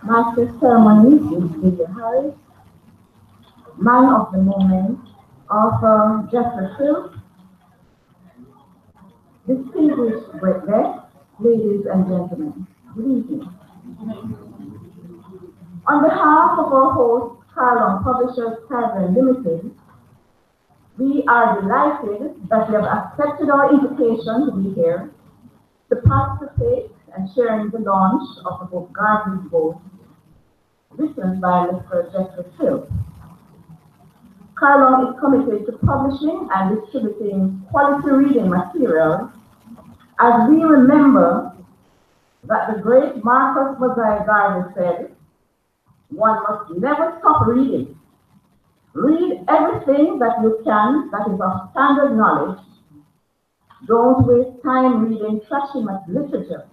Master Ceremonies is William Harris, Man of the Moment, author Geoffrey Philp, distinguished guests, ladies and gentlemen, good evening. On behalf of our host, Carlong Publishers Private Limited, we are delighted that you have accepted our invitation to be here to participate and share in the launch of the book Garvey'S, written by Mr. Geoffrey Philp. Carlong is committed to publishing and distributing quality reading materials as we remember that the great Marcus Garvey said, one must never stop reading. Read everything that you can that is of standard knowledge. Don't waste time reading trashy literature.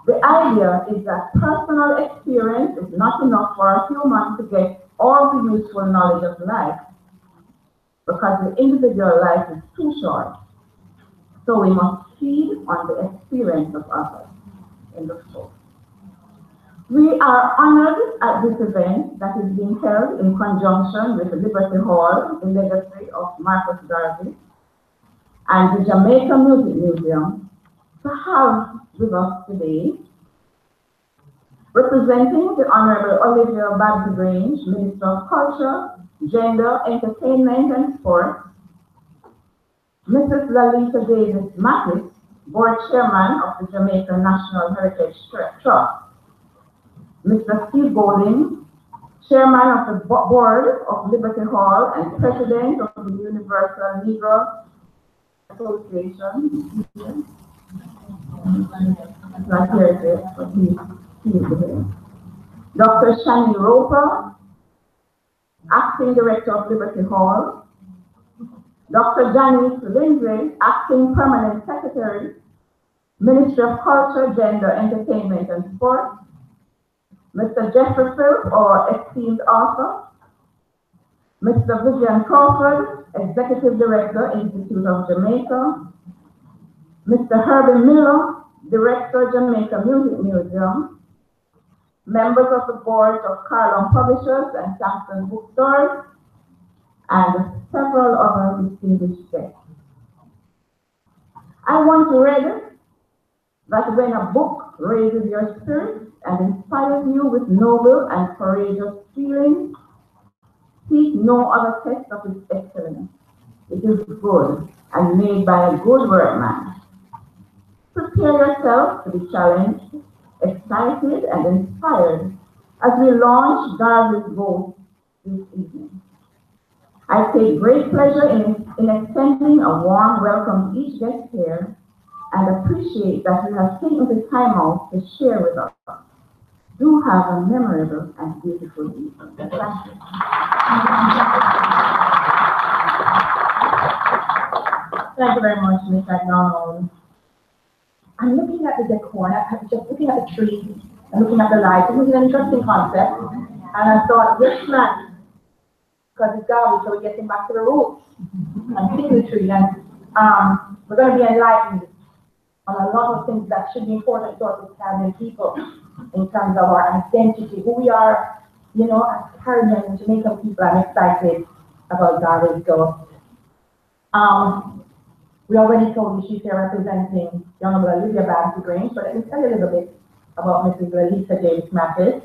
The idea is that personal experience is not enough for a human to get all the useful knowledge of life, because the individual life is too short. So we must feed on the experience of others in the soul. We are honored at this event that is being held in conjunction with the Liberty Hall, the legacy of Marcus Garvey, and the Jamaican Music Museum, to have with us today, representing the Honorable Olivia Babs-Grange, Minister of Culture, Gender, Entertainment and Sport, Mrs. Lalita Davis-Mattis, Board Chairman of the Jamaican National Heritage Trust, Mr. Steve Golding, Chairman of the Board of Liberty Hall and President of the Universal Legal Association. Not here, but he's here. Dr. Shani Roper, Acting Director of Liberty Hall. Dr. Janice Lindsay, Acting Permanent Secretary, Ministry of Culture, Gender, Entertainment and Sport. Mr. Geoffrey Philp, our esteemed author. Mr. Vivian Crawford, Executive Director, Institute of Jamaica. Mr. Herbie Miller, Director, Jamaica Music Museum. Members of the boards of Carlong Publishers and Sampson Bookstores, and several other distinguished guests. I want to read that when a book raises your spirit and inspires you with noble and courageous feelings, seek no other test of its excellence. It is good and made by a good workman. Prepare yourself to be challenged, excited, and inspired as we launch Garvey's Ghost this evening. I take great pleasure in extending a warm welcome to each guest here and appreciate that you have taken the time out to share with us. Do have a memorable and beautiful evening. Thank you. Thank you very much, Ms. McDonald. I'm looking at the decor, and I'm just looking at the trees and looking at the lights. This is an interesting concept, and I thought, this man, because it's Garvey, so we're getting back to the roots and seeing the tree, and we're going to be enlightened on a lot of things that should be important to us as Caribbean people in terms of our identity, who we are, you know, as Caribbean and Jamaican people. I'm excited about Garvey's Ghost. We already told you she's here representing the Honorable Olivia Babs-Grange, but let me tell you a little bit about Mrs. Lalita Davis-Mattis.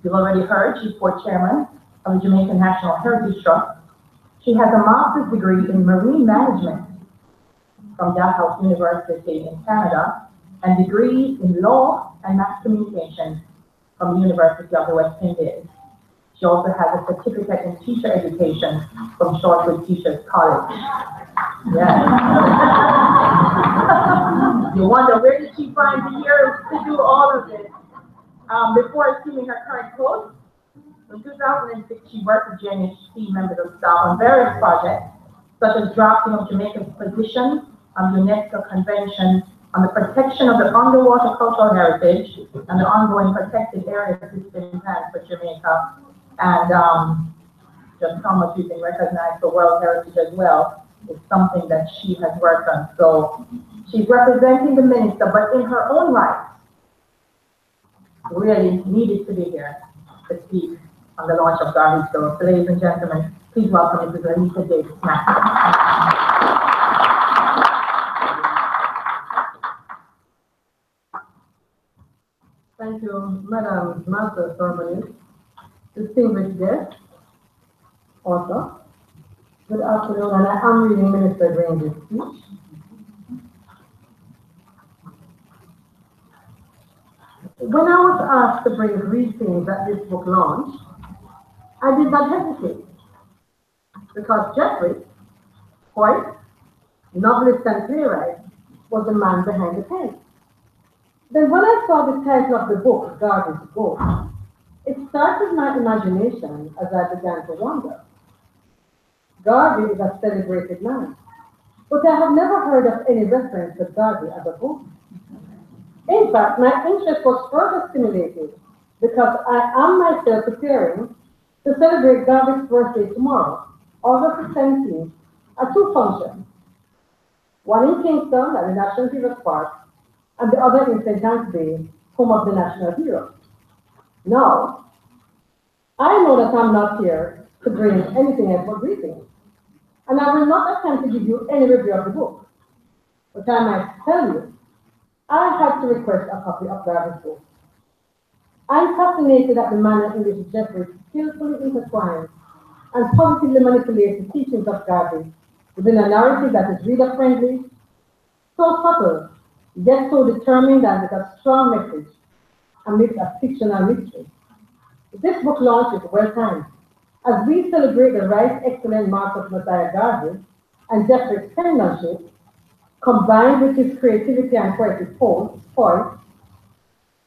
You've already heard she's board chairman of the Jamaican National Heritage Trust. She has a master's degree in marine management from Dalhousie University in Canada and degrees in law and mass communication from the University of the West Indies. She also has a certificate in teacher education from Shortwood Teachers College. Yes. You wonder, where did she find the years to do all of this? Before assuming her current post, in 2006, she worked with JNHC members of staff on various projects, such as drafting of Jamaica's position on the UNESCO Convention on the protection of the underwater cultural heritage and the ongoing protected area system plan for Jamaica, and just how much we've been recognized for World Heritage as well is something that she has worked on. So she's representing the minister, but in her own right, really needed to be here to speak on the launch of Garvey's. So, ladies and gentlemen, please welcome Mrs. Anita Davis. Thank you, Madam Master Ceremony, distinguished guests, also. Good afternoon, and I am reading Minister Grange's speech. When I was asked to bring greetings at this book launch, I did not hesitate, because Geoffrey, poet, novelist, and playwright, was the man behind the pen. Then when I saw the title of the book, Garvey's Ghost, it started my imagination as I began to wonder. Garvey is a celebrated man, but I have never heard of any reference to Garvey as a ghost. In fact, my interest was further stimulated because I am myself preparing to celebrate Garvey's birthday tomorrow, August 17th, at two functions. One in Kingston at the National Heroes Park, and the other in St. Anne's Bay, home of the national hero. Now, I know that I'm not here to bring anything else but greetings, and I will not attempt to give you any review of the book, but I might tell you, I had to request a copy of Garvey's book. I'm fascinated at the manner in which Geoffrey skillfully intertwines and positively manipulates the teachings of Garvey within a narrative that is reader-friendly, so subtle, yet so determined and with a strong message amidst a fictional mystery. This book launch is well timed, as we celebrate the right excellent Marcus Garvey and Geoffrey's penmanship, combined with his creativity and poetic poise.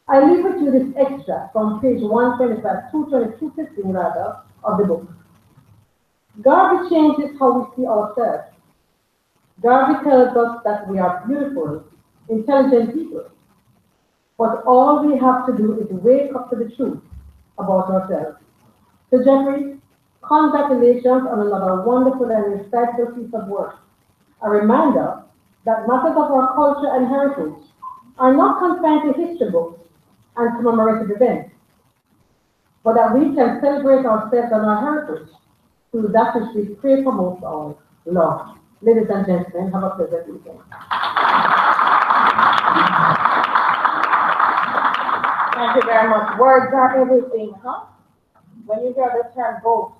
I leave with you this extract from page 125, 222, rather, of the book. Garvey changes how we see ourselves. Garvey tells us that we are beautiful, intelligent people, but all we have to do is wake up to the truth about ourselves. So Geoffrey, congratulations on another wonderful and insightful piece of work. A reminder that matters of our culture and heritage are not confined to history books and commemorative events, but that we can celebrate ourselves and our heritage through that which we pray for most all, love. Ladies and gentlemen, have a pleasant weekend. Thank you very much. Words are everything, huh? When you hear the term ghost,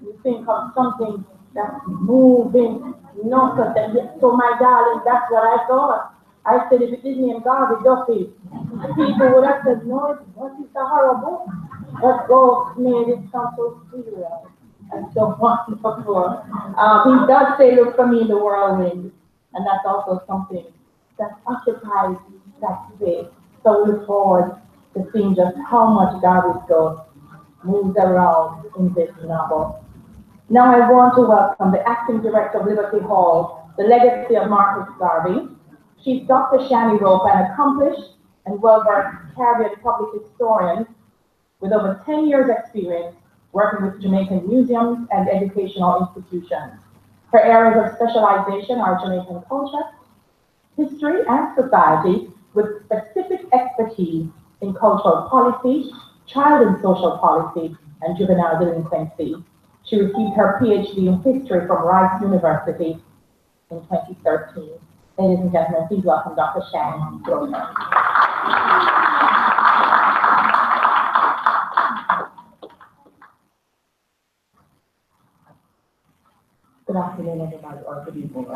you think of something that's moving, so my darling, that's what I thought. I said, if it is named Garvey Duffy, people would have said, no, what is the horror book? But ghost made it sound so serious and so wonderful. He does say, look for me in the whirlwind, and that's also something that occupies that space. So we look forward to seeing just how much Garvey's ghost moves around in this novel. Now I want to welcome the acting director of Liberty Hall, The Legacy of Marcus Garvey. She's Dr. Shani Rope, an accomplished and well-versed Caribbean public historian with over 10 years experience working with Jamaican museums and educational institutions. Her areas of specialization are Jamaican culture, history, and society, with specific expertise in cultural policy, child and social policy, and juvenile delinquency. She received her PhD in history from Rice University in 2013. Ladies and gentlemen, please welcome Dr. Shani Rope. Good afternoon, everybody, or good evening,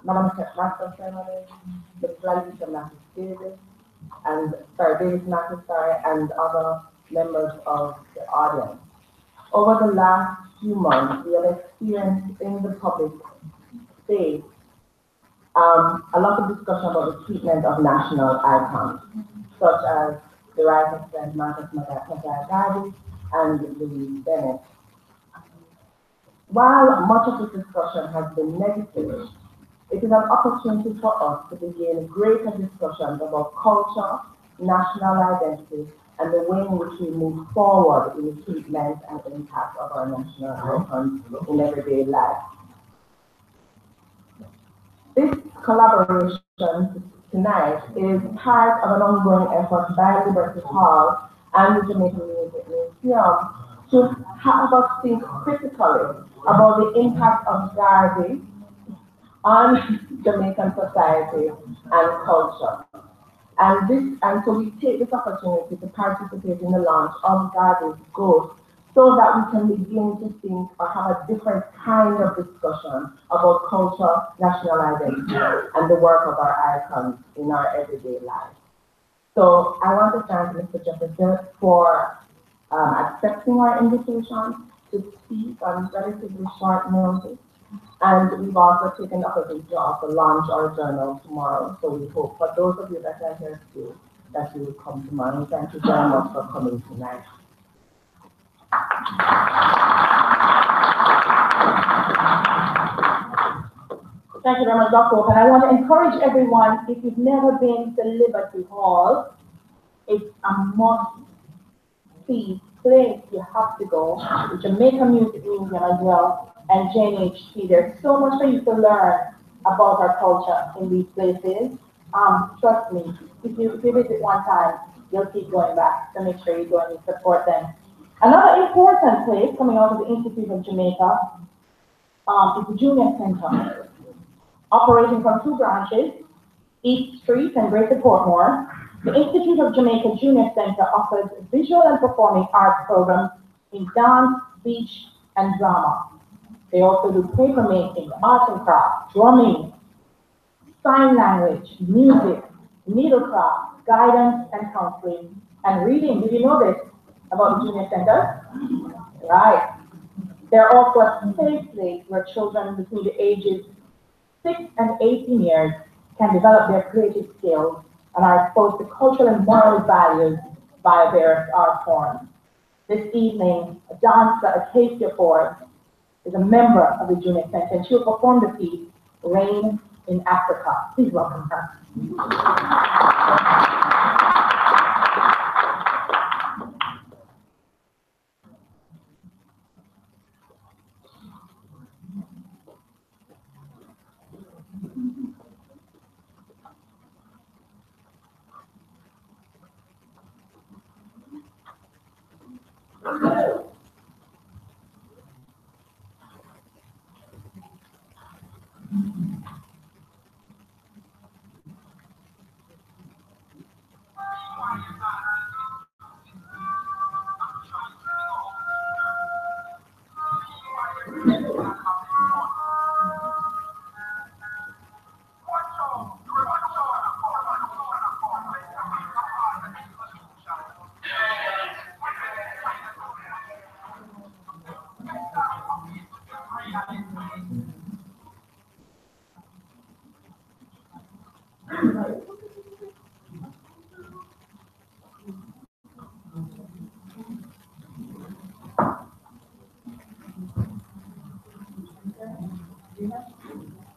Madam Master Ceremony, the flight to Marcus Davis, and and other members of the audience. Over the last few months, we have experienced in the public space a lot of discussion about the treatment of national icons, such as the Right Excellent Marcus Garvey and Louise Bennett. While much of this discussion has been negative, it is an opportunity for us to begin greater discussions about culture, national identity, and the way in which we move forward in the treatment and impact of our national icons in everyday life. This collaboration tonight is part of an ongoing effort by Liberty Hall and the Jamaican Music Museum to have us think critically about the impact of Garvey on Jamaican society and culture. And so we take this opportunity to participate in the launch of Garvey's Ghost so that we can begin to think or have a different kind of discussion about culture, national identity, and the work of our icons in our everyday life. So I want to thank Mr. Geoffrey Philp for accepting our invitation to speak on relatively short notice. And we've also taken the opportunity of the launch our journal tomorrow. So we hope for those of you that are here too, that you will come tomorrow. Thank you very much for coming tonight. Thank you very much, Dr. Hope. And I want to encourage everyone, if you've never been to Liberty Hall, it's a must-see place. You have to go. The Jamaican Music Museum as well, and JNHT. There's so much for you to learn about our culture in these places. Trust me, if you visit one time, you'll keep going back. So make sure you go and support them. Another important place coming out of the Institute of Jamaica is the Junior Center, operating from 2 branches, East Street and Greater Portmore. The Institute of Jamaica Junior Center offers visual and performing arts programs in dance, speech, and drama. They also do paper making, art and craft, drumming, sign language, music, needlecraft, guidance and counseling, and reading. Did you know this about the Junior Center? Right. They're also a safe place where children between the ages 6 and 18 years can develop their creative skills and are exposed to cultural and moral values by various art forms. This evening, a dancer, Acacia Ford, is a member of the Junior Center, and she will perform the piece, Rain in Africa. Please welcome her.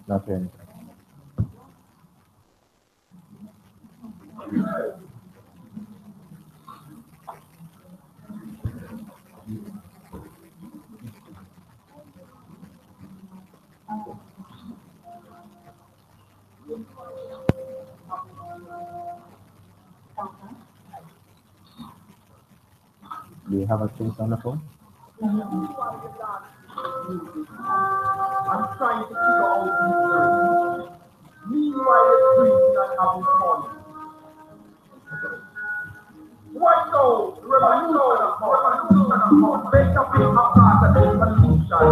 Nothing. Do you have a case on the phone? I'm trying to figure out these lyrics. Meanwhile, it's drinking and having fun. What so? Revolution of thought. Make a big apart of revolution.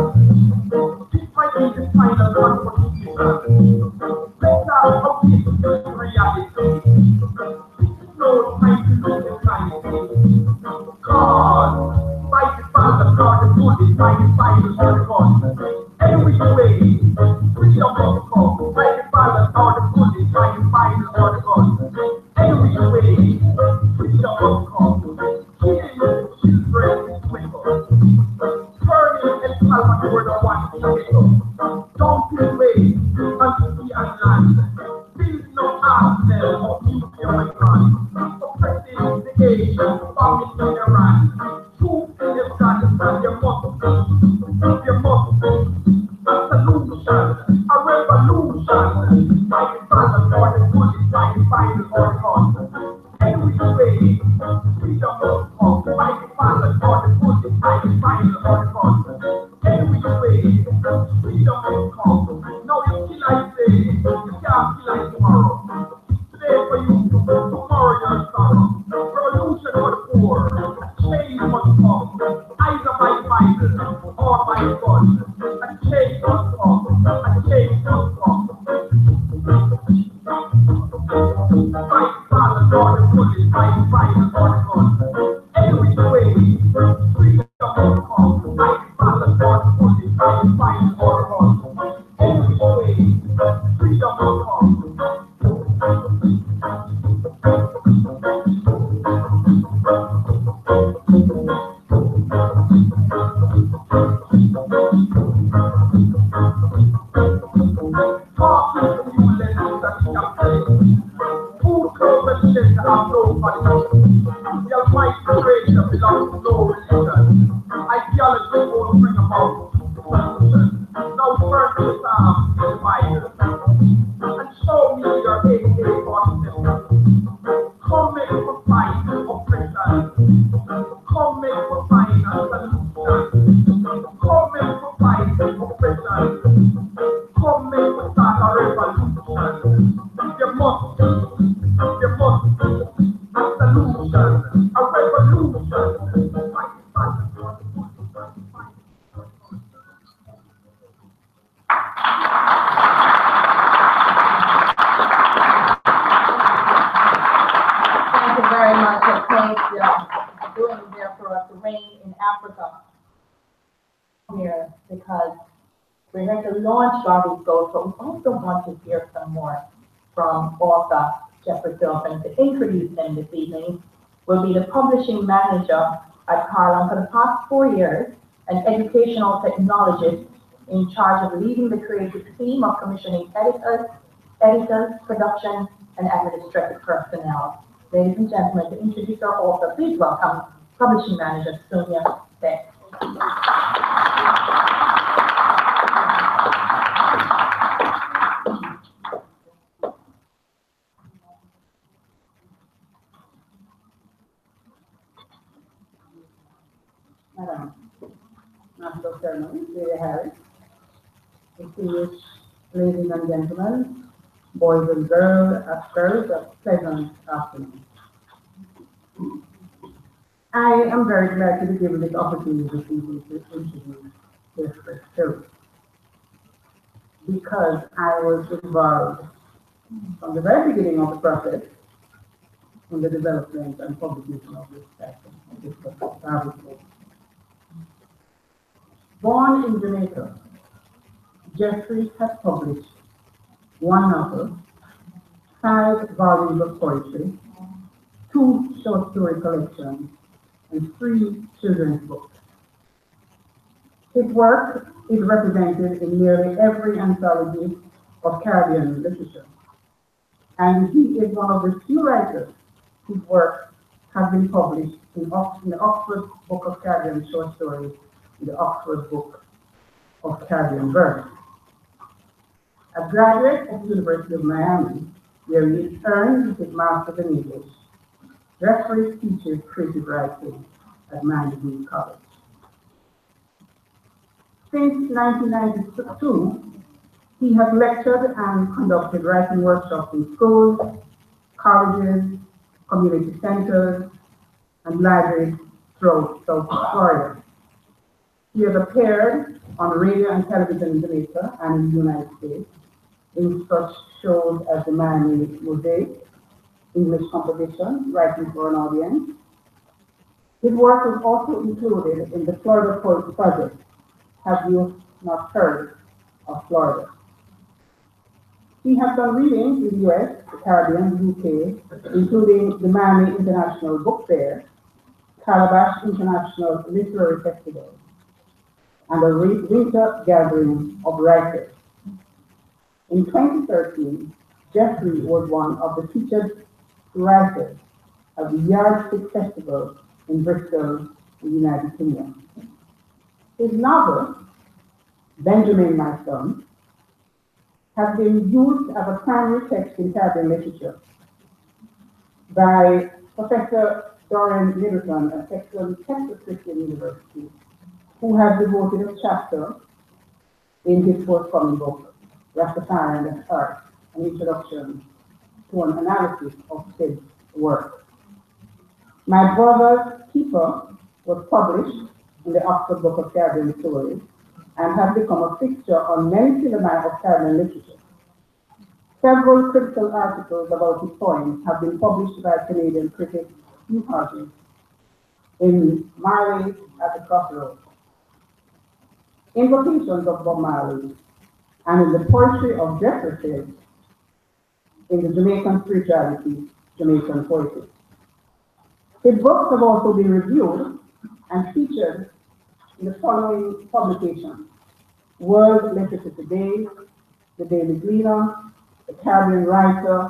This might be the final contribution. Make out a piece of reality. No time to lose the time. God, fight the father, God the good is fight the final for the God. Every way, freedom of the call. Fight the father, God the good is fight the final for the God. Every way, freedom of the call. Killing children is wicked. Burning and Salvador the one wicked. Dumping away unto sea and land. Build no arsenal of nuclear weapons. Oppressing the Asian, bombing in Iran. Truth in the Afghanistan, there must be a solution, a revolution. Fight the father for the good is fight the Food, clothes, and shelter have nobody. The Almighty creator belongs to no religion. Ideology won't bring about solution. Now turn to the Psalms, the Bible, and show me your AK-47. Come make for fight oppression. Come make for fight and solution. Come make for fight oppression. Come make for start a revolution. There must be a solution, a revolution. Fight. Thank you very much, and thanks for doing there for us, the rain in Africa. Here, because we're going to launch Garvey's Goals, but we also want to hear some more from author Geoffrey Philp, and to introduce him this evening will be the publishing manager at Carlong for the past 4 years, an educational technologist in charge of leading the creative team of commissioning editors, production, and administrative personnel. Ladies and gentlemen, to introduce our author, please welcome publishing manager Sonia Beck. Madam, Master of Ceremony, Lady Harris, distinguished ladies and gentlemen, boys and girls, a pleasant afternoon. I am very glad to be given this opportunity this evening to introduce Geoffrey Philp, because I was involved from the very beginning of the process in the development and publication of this section, of this book. Born in Jamaica, Geoffrey has published 1 novel, 5 volumes of poetry, 2 short story collections, and 3 children's books. His work is represented in nearly every anthology of Caribbean literature, and he is one of the few writers whose work has been published in the Oxford Book of Caribbean Short Stories, the Oxford Book of Caribbean Verse. A graduate of the University of Miami, where he earned his master's in English, Geoffrey teaches creative writing at Miami College. Since 1992, he has lectured and conducted writing workshops in schools, colleges, community centers, and libraries throughout South Florida. He has appeared on radio and television in Jamaica and in the United States in such shows as the Miami Mosaic, English Composition, Writing for an Audience. His work was also included in the Florida Poets Project. Have you not heard of Florida? He has done readings in the US, the Caribbean, the UK, including the Miami International Book Fair, Calabash International Literary Festival, and a winter gathering of writers. In 2013, Geoffrey was one of the featured writers at the Yardstick Festival in Bristol, in the United Kingdom. His novel, Benjamin, My Son, has been used as a primary text in Caribbean literature by Professor Dorian Middleton at Texas Christian University, who has devoted a chapter in his forthcoming book, Rastafarian and Art, an introduction to an analysis of his work. My Brother's Keeper was published in the Oxford Book of Caribbean Stories and has become a fixture on many syllabi of Caribbean literature. Several critical articles about his poems have been published by Canadian critic Hugh Hodges in Marley at the Crossroads, Invocations of Bob Marley, and in the poetry of Geoffrey Philp, in the Jamaican Spirituality, Jamaican Poetry. His books have also been reviewed and featured in the following publications: World Literature Today, the Daily Gleaner, the Caribbean Writer,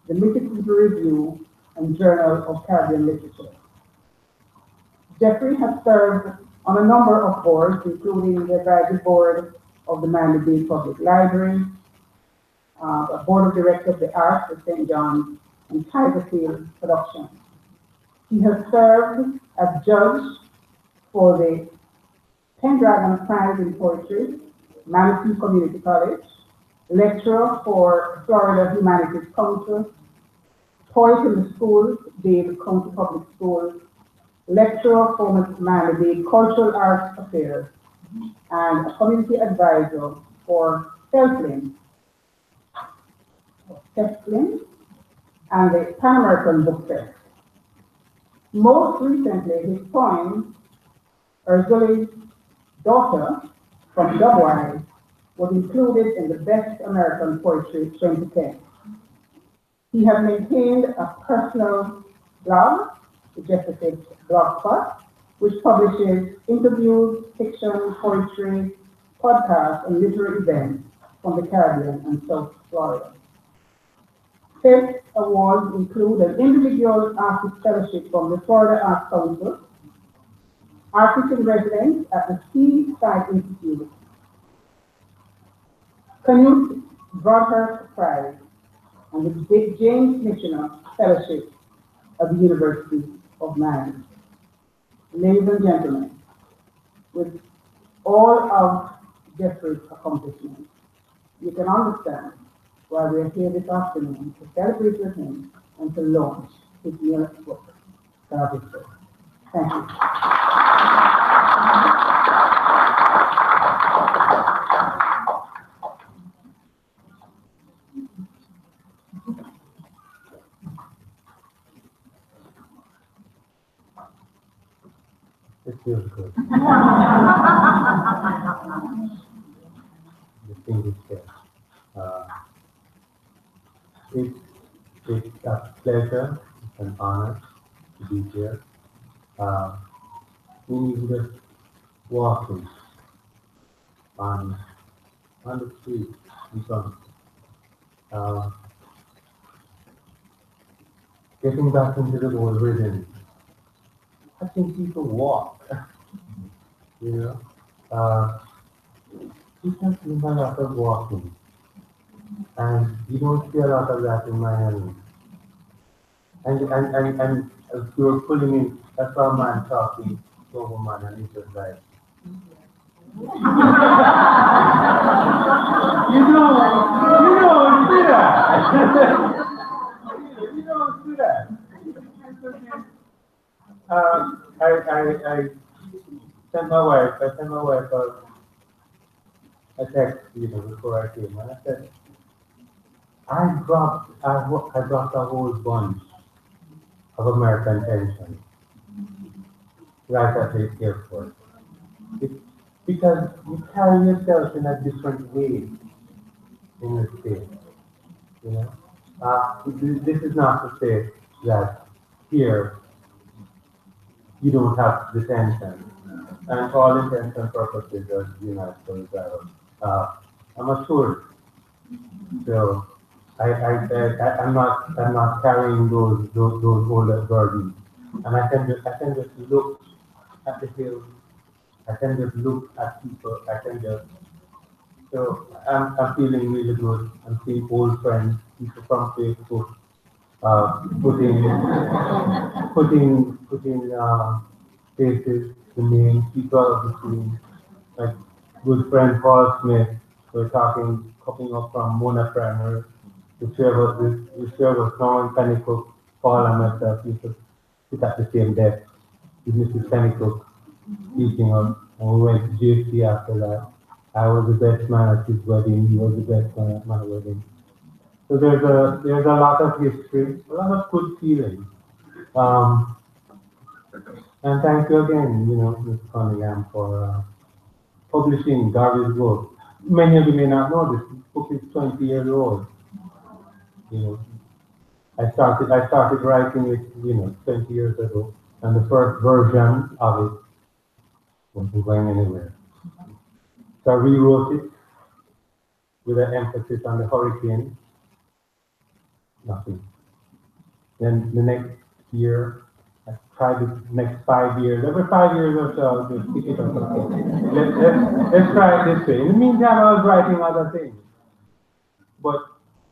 the Mississippi Review, and Journal of Caribbean Literature. Geoffrey has served on a number of boards, including the advisory board of the Miami-Dade Public Library, a board of directors of the Arts of St. John's, and Tigerfield Productions. He has served as judge for the Pendragon Prize in Poetry, Manatee Community College, lecturer for Florida Humanities Council, poet in the schools, Dade County Public Schools, lecturer for Miami-Dade Cultural Arts Affairs, and a community advisor for Selflin and the Pan American Book Fest. Most recently, his poem, Ursula's Daughter, from Dubwise, was included in the Best American Poetry 2010. He has maintained a personal blog, the Geoffrey Philp Blogspot, which publishes interviews, fiction, poetry, podcasts, and literary events from the Caribbean and South Florida. Philp's awards include an individual artist fellowship from the Florida Arts Council, artist in residence at the Seaside Institute, Canute Broadhurst Prize, and the James Missioner Fellowship at the University of Miami. Ladies and gentlemen, with all of Geoffrey's accomplishments, you can understand why we are here this afternoon to celebrate with him and to launch his newest book, Garvey's. Thank you. It feels good. Distinguished guest. It's a pleasure, it's an honor to be here. We just walking on the street in front. Getting back into the old rhythm. I think people walk, you know. You can see a lot of walking, and you don't see a lot of that in Miami. And if you're pulling in, I saw a man talking to a woman, and he was like, you don't see that. You don't see that. I sent my wife a text, before I came, and I said, I dropped a whole bunch of American tension right at the airport. Because you carry yourself in a different way in the state, This is not to say that here you don't have the tension, and for all intents and purposes as the United States I'm assured. So I'm not carrying those older burdens, and I can just look at the hills. I can just look at people. So I'm feeling really good. I'm seeing old friends, people from Facebook, putting faces to names, people of the scene, like good friend Paul Smith. We're coming up from Mona Primer. The three of us now in Pennycook, Paul and myself used to sit at the same desk with Mrs. Pennycook teaching us, and we went to JC after that. I was the best man at his wedding, he was the best man at my wedding. So there's a lot of history, a lot of good feelings. And thank you again, Ms. Cunningham, for publishing Garvey's book. Many of you may not know this book is 20 years old. I started writing it, 20 years ago, and the first version of it wasn't going anywhere. So I rewrote it with an emphasis on the hurricane. Nothing. Then the next year, I tried the next 5 years. Every 5 years or so, I'll just pick it up. Okay. Let's try it this way. In the meantime, I was writing other things. But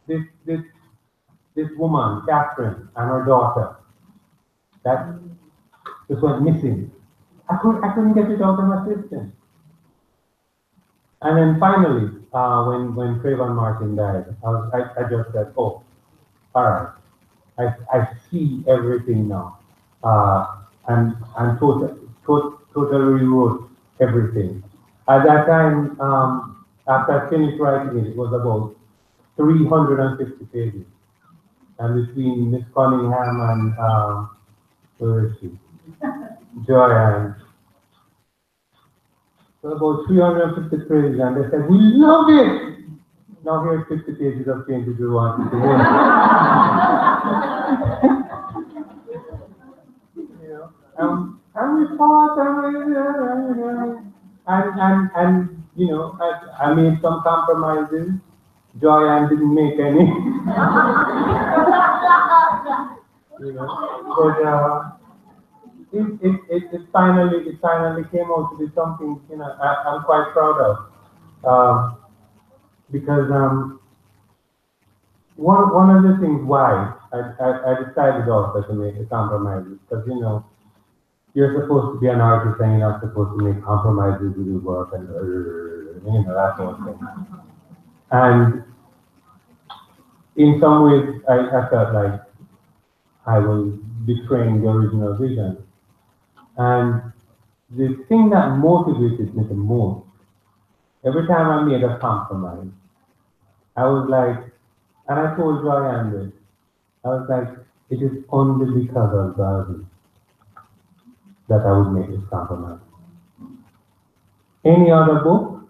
this woman, Catherine, and her daughter, that just went missing. I couldn't get it out of my system. And then finally, when Trayvon Martin died, I just said, oh, all right, I see everything now. And totally rewrote everything. At that time, after I finished writing it, it was about 350 pages. And between Miss Cunningham and, where is she? Joanne. So about 350 pages, and they said, we love it! Now here's 50 pages of changes we want to do. And we fought, and you know, I made some compromises. Joanne didn't make any. You know, but it finally came out to be something, you know, I'm quite proud of. Because one of the things why I decided also to make a compromise is because, you know, you're supposed to be an artist and you're not supposed to make compromises with your work and, you know, that sort of thing. And in some ways, I felt like I was betraying the original vision. And the thing that motivated me the most, every time I made a compromise, I was like, and I told Joanne this, I was like, it is only because of Garvey that I would make this compromise. Any other book?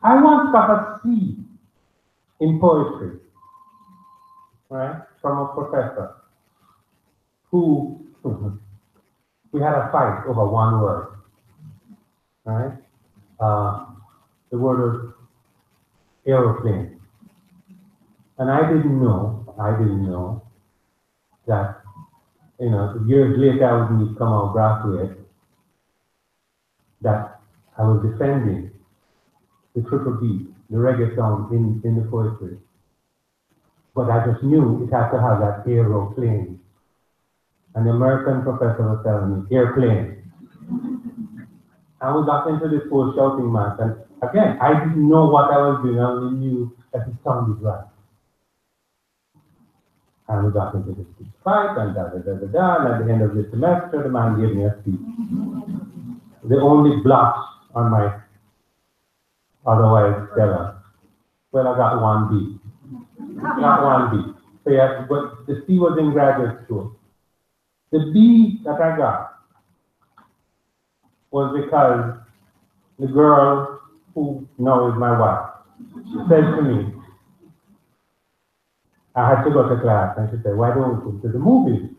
I once got a C in poetry, right, from a professor who, we had a fight over one word, right? The word was aeroplane. And I didn't know that, you know, years later when we come out graduate, that I was defending the triple B, the reggae song in the poetry. But I just knew it had to have that aeroplane. And the American professor was telling me, airplane. And we got into this whole shouting match. And again, I didn't know what I was doing. I only knew that it sounded right. And we got into this big fight and and at the end of the semester, the man gave me a C. The only blotch on my otherwise stellar. Well, I got one B. So yeah, but the C was in graduate school. The B that I got was because the girl who now is my wife said to me, I had to go to class, and she said, why don't we go to the movies?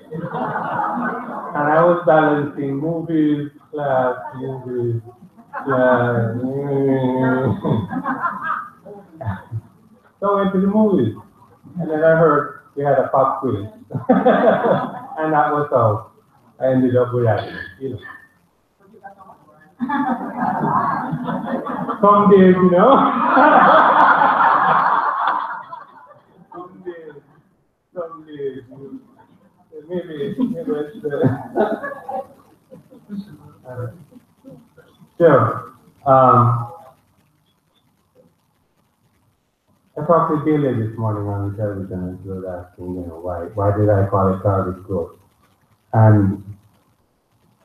And I was balancing movies, class, movies, class. So I went to the movies, and then I heard we had a pop quiz. And that was how I ended up with that, you know. Some days, you know. Some days, maybe it's sure. I talked to Billy this morning on the television and she was asking, you know, why did I call it Garvey's Growth? And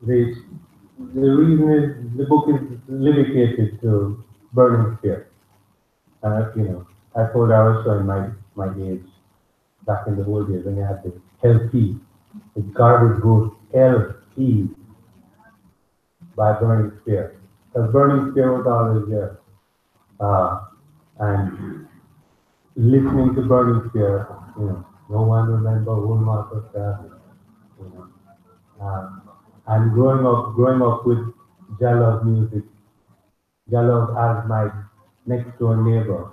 the reason is the book is dedicated to Burning Spear. You know, I told her I was showing my age back in the old days when you had the LP. The Garvey's Growth LP by Burning Spear. Because Burning Spear was always there. And listening to Burning Spear, you know, no one remember who Marcus Garvey, you know. And growing up with Jalov music, Jalov as my next door neighbor,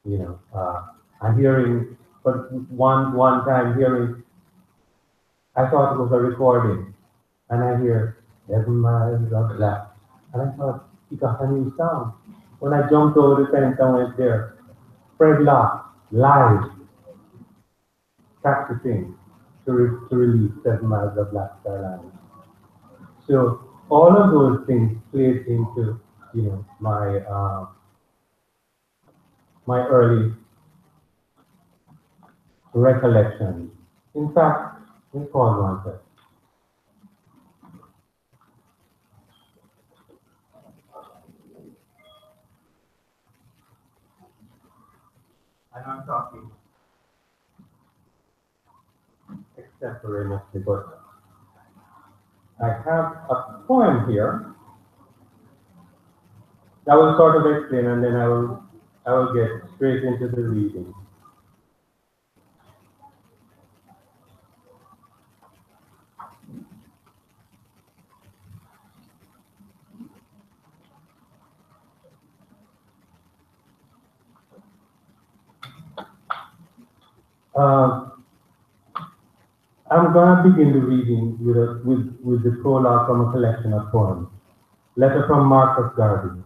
and hearing, but one time hearing, I thought it was a recording, and I hear 7 miles of black, and I thought he got a new sound. When I jumped over the fence, I went there. Fred Locke, live, practicing to release 7 miles of Black Star Line. So all of those things played into, my my early recollections. In fact, we call one that. And I'm talking extemporaneously, but I have a poem here that will sort of explain, and then I will get straight into the reading. I'm going to begin the reading with the prologue from a collection of poems, Letter from Marcus Garvey,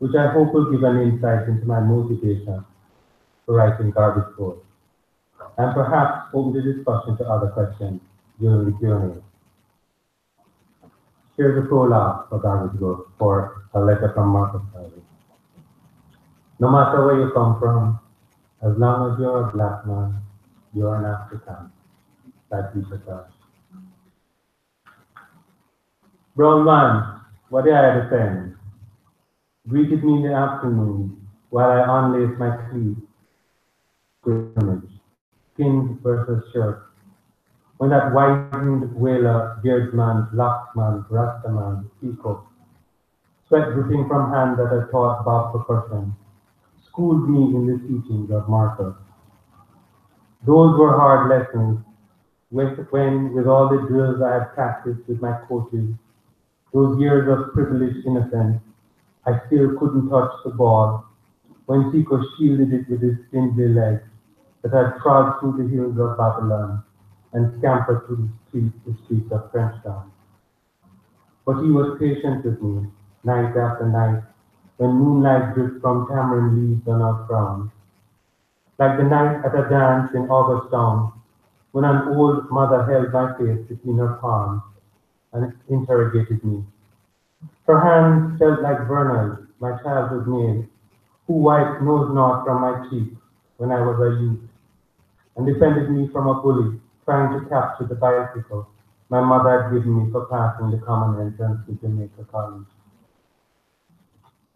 which I hope will give an insight into my motivation for writing Garvey's poetry, and perhaps open the discussion to other questions during the Q&A. Here's the prologue for Garvey's book, for a letter from Marcus Garvey. No matter where you come from, as long as you're a black man, you're an African. That Peter Tosh. Brown man, what did I defend? Greeted me in the afternoon while I unlaced my sleeve. Scrimmage, skins versus shirt. When that whitened whaler, beardsman, locksman, rastaman, peacock, sweat dripping from hand that I taught Bob percussion, schooled me in the teachings of Marcus. Those were hard lessons. When, with all the drills I had practiced with my coaches, those years of privileged innocence, I still couldn't touch the ball, when Chico shielded it with his spindly legs that had trod through the hills of Babylon and scampered through the streets of Frenchtown. But he was patient with me, night after night, when moonlight dripped from tamarind leaves on our crowns. Like the night at a dance in Augustown, when an old mother held my face between her palms and interrogated me. Her hands felt like Vernal, my childhood maid, who wiped nose knot from my cheek when I was a youth, and defended me from a bully trying to capture the bicycle my mother had given me for passing the common entrance to Jamaica College.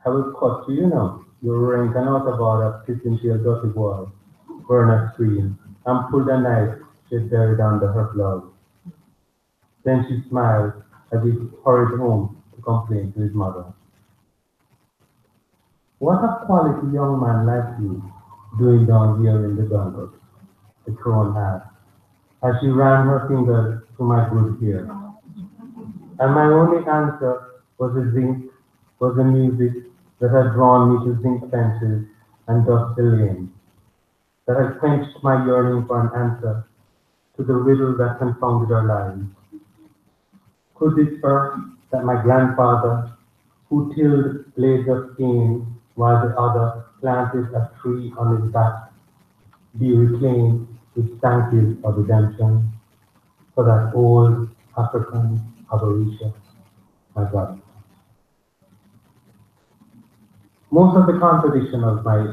I was cut to, your rank and out about a pissing-tail dirty boy, Verna screamed, and pulled a knife she had buried under her blouse. Then she smiled as he hurried home to complain to his mother. What a quality young man like you doing down here in the jungle, the crone asked, as she ran her fingers through my good hair. And my only answer was the music that had drawn me to zinc benches and dusty lanes, that had quenched my yearning for an answer to the riddle that confounded our lives. Could this earth that my grandfather, who tilled blades of cane while the other planted a tree on his back, be reclaimed with thank-you of redemption for that old African avaricious, my God? Most of the contradiction of my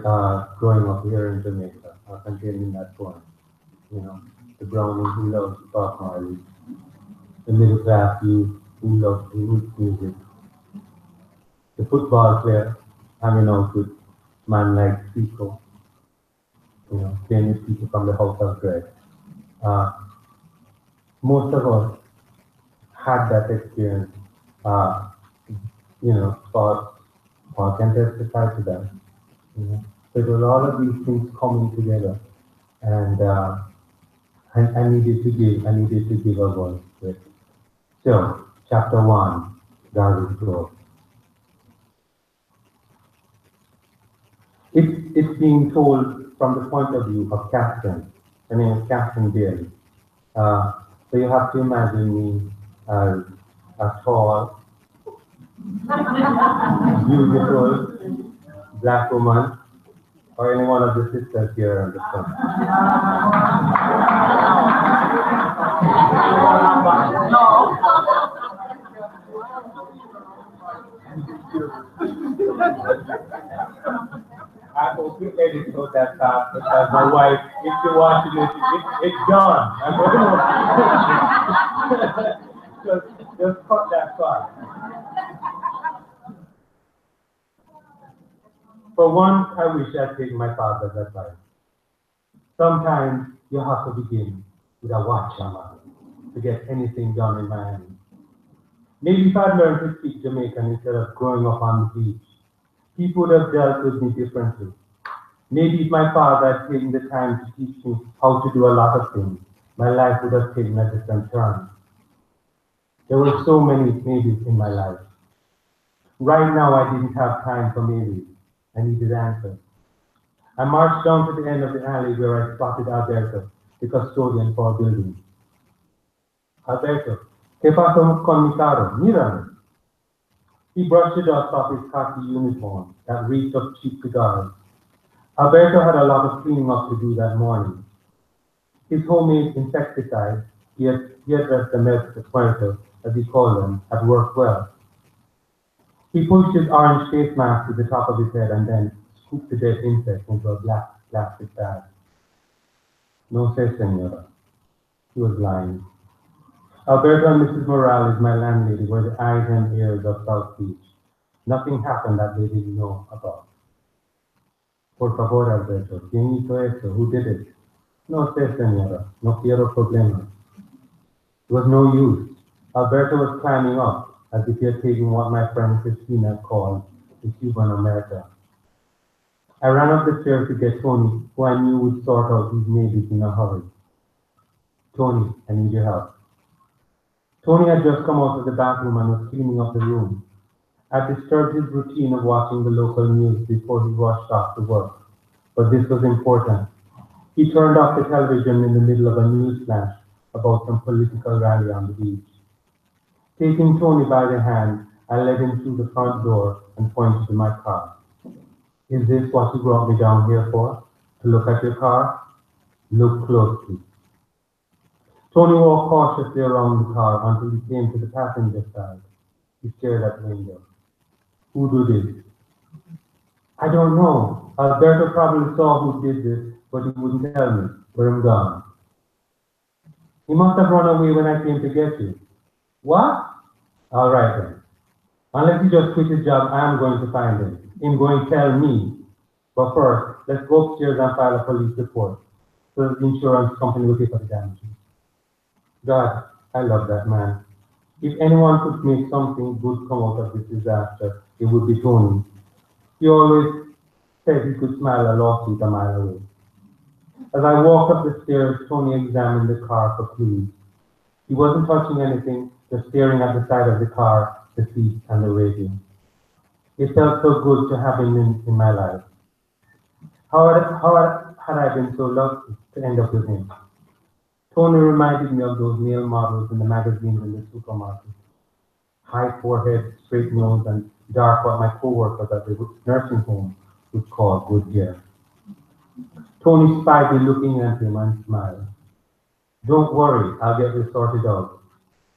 growing up here in Jamaica are contained in that poem. The brownie who loves Bob Marley, the middle class youth who loves roots music, the football player hanging out with man like Chico, playing with people from the House of Dread. Most of us had that experience. Paul can testify to that. So it was all of these things coming together, and I needed to give a voice to it. So, chapter 1, Garvey's growth. It's being told from the point of view of Captain. Her name is Captain Bailey. So you have to imagine me as a tall, beautiful black woman, or any one of the sisters here on the front. I hope you edit out that part because my wife, if she watches it's gone. just cut that part. For once, I wish I'd taken my father's advice. Sometimes you have to begin with a watch hammer to get anything done in Miami. Maybe if I'd learned to speak Jamaican instead of growing up on the beach, people would have dealt with me differently. Maybe if my father had taken the time to teach me how to do a lot of things, my life would have taken a different turn. There were so many maybes in my life. Right now, I didn't have time for maybes. I needed answers. I marched down to the end of the alley where I spotted Alberto, the custodian for a building. Alberto, ¿qué pasó con mi carro? Mírame. He brushed the dust off his khaki uniform that reeked of cheap cigars. Alberto had a lot of cleaning up to do that morning. His homemade insecticide, Piedras de Muerto, as he called them, had worked well. He pushed his orange face mask to the top of his head and then scooped the dead insect into a black plastic bag. No sé, senora. He was lying. Alberto and Mrs. Morales, my landlady, were the eyes and ears of South Beach. Nothing happened that they didn't know about. Por favor, Alberto, ¿quién hizo eso? Who did it? No sé, senora. No quiero problemas. It was no use. Alberto was climbing up, as if he had taken what my friend Christina called the Cuban America. I ran up the stairs to get Tony, who I knew would sort out these maybes in a hurry. Tony, I need your help. Tony had just come out of the bathroom and was cleaning up the room. I disturbed his routine of watching the local news before he rushed off to work. But this was important. He turned off the television in the middle of a news flash about some political rally on the beach. Taking Tony by the hand, I led him through the front door and pointed to my car. Is this what you brought me down here for? To look at your car? Look closely. Tony walked cautiously around the car until he came to the passenger side. He stared at the window. Who did this? I don't know. Alberto probably saw who did this, but he wouldn't tell me. But I'm gone. He must have run away when I came to get you. What? All right then. Unless he just quit his job, I am going to find him. He's going to tell me. But first, let's go upstairs and file a police report so that the insurance company will pay for the damages. God, I love that man. If anyone could make something good come out of this disaster, it would be Tony. He always said he could smell a lawsuit a mile away. As I walked up the stairs, Tony examined the car for clues. He wasn't touching anything, just staring at the side of the car, the seat, and the radio. It felt so good to have him in my life. How had I been so lucky to end up with him? Tony reminded me of those male models in the magazines in the supermarket. High forehead, straight nose, and dark what my co-workers at the nursing home would call good hair. Tony spied me looking at him and smiled. Don't worry, I'll get this sorted out.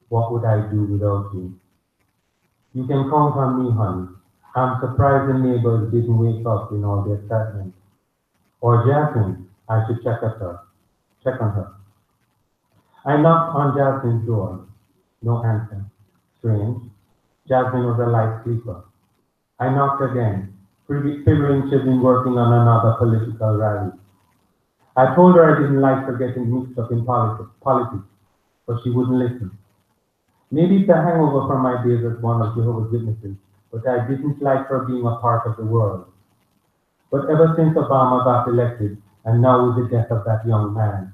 What would I do without you? You can count on me, honey. I'm surprised the neighbors didn't wake up in all the excitement. Or Jasmine, I should check on her. I knocked on Jasmine's door. No answer. Strange. Jasmine was a light sleeper. I knocked again, figuring she'd been working on another political rally. I told her I didn't like her getting mixed up in politics, but she wouldn't listen. Maybe it's a hangover from my days as one of Jehovah's Witnesses, but I didn't like her being a part of the world. But ever since Obama got elected, and now with the death of that young man,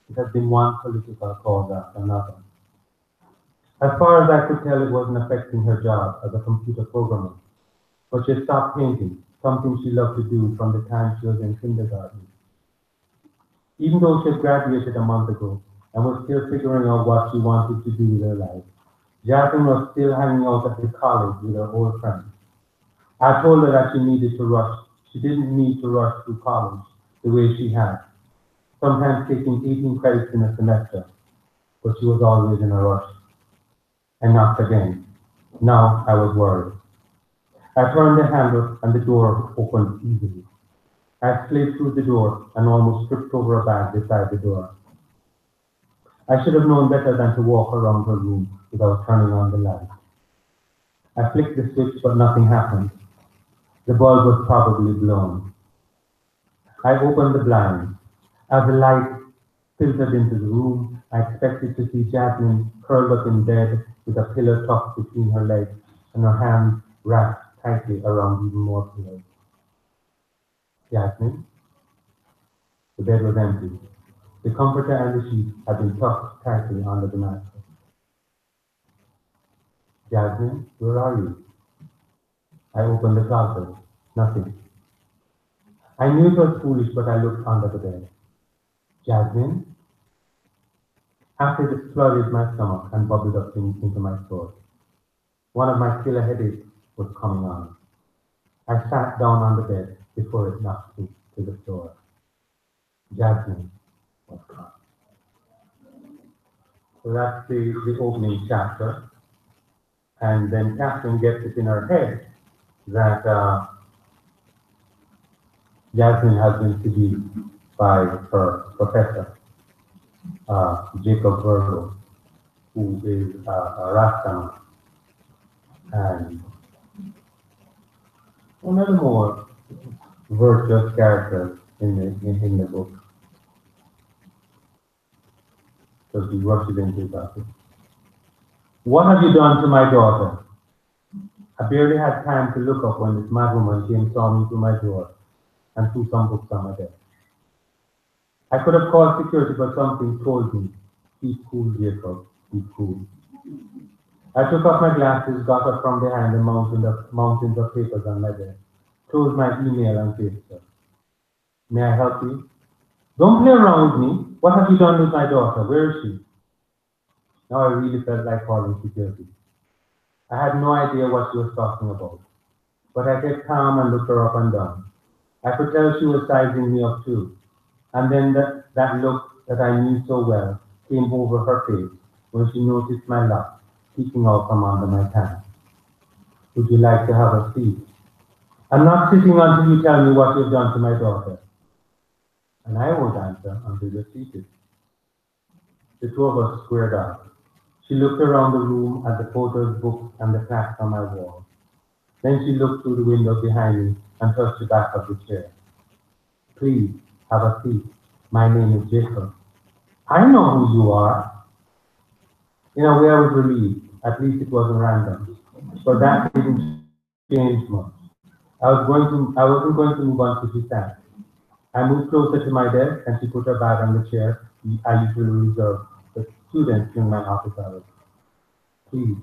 it has been one political cause after another. As far as I could tell, it wasn't affecting her job as a computer programmer, but she had stopped painting, something she loved to do from the time she was in kindergarten. Even though she had graduated a month ago and was still figuring out what she wanted to do with her life, Jasmine was still hanging out at the college with her old friends. I told her that she needed to rush. She didn't need to rush through college the way she had, sometimes taking 18 credits in a semester, but she was always in a rush. I knocked again. Now I was worried. I turned the handle and the door opened easily. I slid through the door and almost tripped over a bag beside the door. I should have known better than to walk around her room without turning on the light. I flicked the switch, but nothing happened. The bulb was probably blown. I opened the blinds. As the light filtered into the room, I expected to see Jasmine curled up in bed with a pillow tucked between her legs and her hands wrapped tightly around even more pillows. Jasmine? The bed was empty. The comforter and the sheets had been tucked tightly under the mattress. Jasmine, where are you? I opened the closet. Nothing. I knew it was foolish, but I looked under the bed. Jasmine? Acid flooded my stomach and bubbled up into my throat. One of my killer headaches was coming on. I sat down on the bed before it knocked me to the floor. Jasmine was gone. So that's the opening chapter. And then Catherine gets it in her head that Jasmine has been seduced by her professor, Jacob Virgo, who is a Rastaman. And one of the more virtuous characters in the book. So he rushes into that. What have you done to my daughter? I barely had time to look up when this madwoman came and saw me through my door and threw some books on my desk. I could have called security, but something told me, keep cool, Jacob, keep cool. I took off my glasses, got up from behind the mountains of papers on my desk, closed my email and Facebook. May I help you? Don't play around with me. What have you done with my daughter? Where is she? Now I really felt like calling security. I had no idea what she was talking about, but I kept calm and looked her up and down. I could tell she was sizing me up too. And then that look that I knew so well came over her face when she noticed my locks peeking out from under my tan. Would you like to have a seat? I'm not sitting until you tell me what you've done to my daughter. And I won't answer until you're seated. The two of us squared off. She looked around the room at the photos, books, and the plaques on my wall. Then she looked through the window behind me and touched the back of the chair. Please, have a seat. My name is Jacob. I know who you are. In a way, I was relieved. At least it wasn't random. But that didn't change much. I wasn't going to move on till she sat. I moved closer to my desk and she put her bag on the chair I usually reserve for students during my office hours. Please.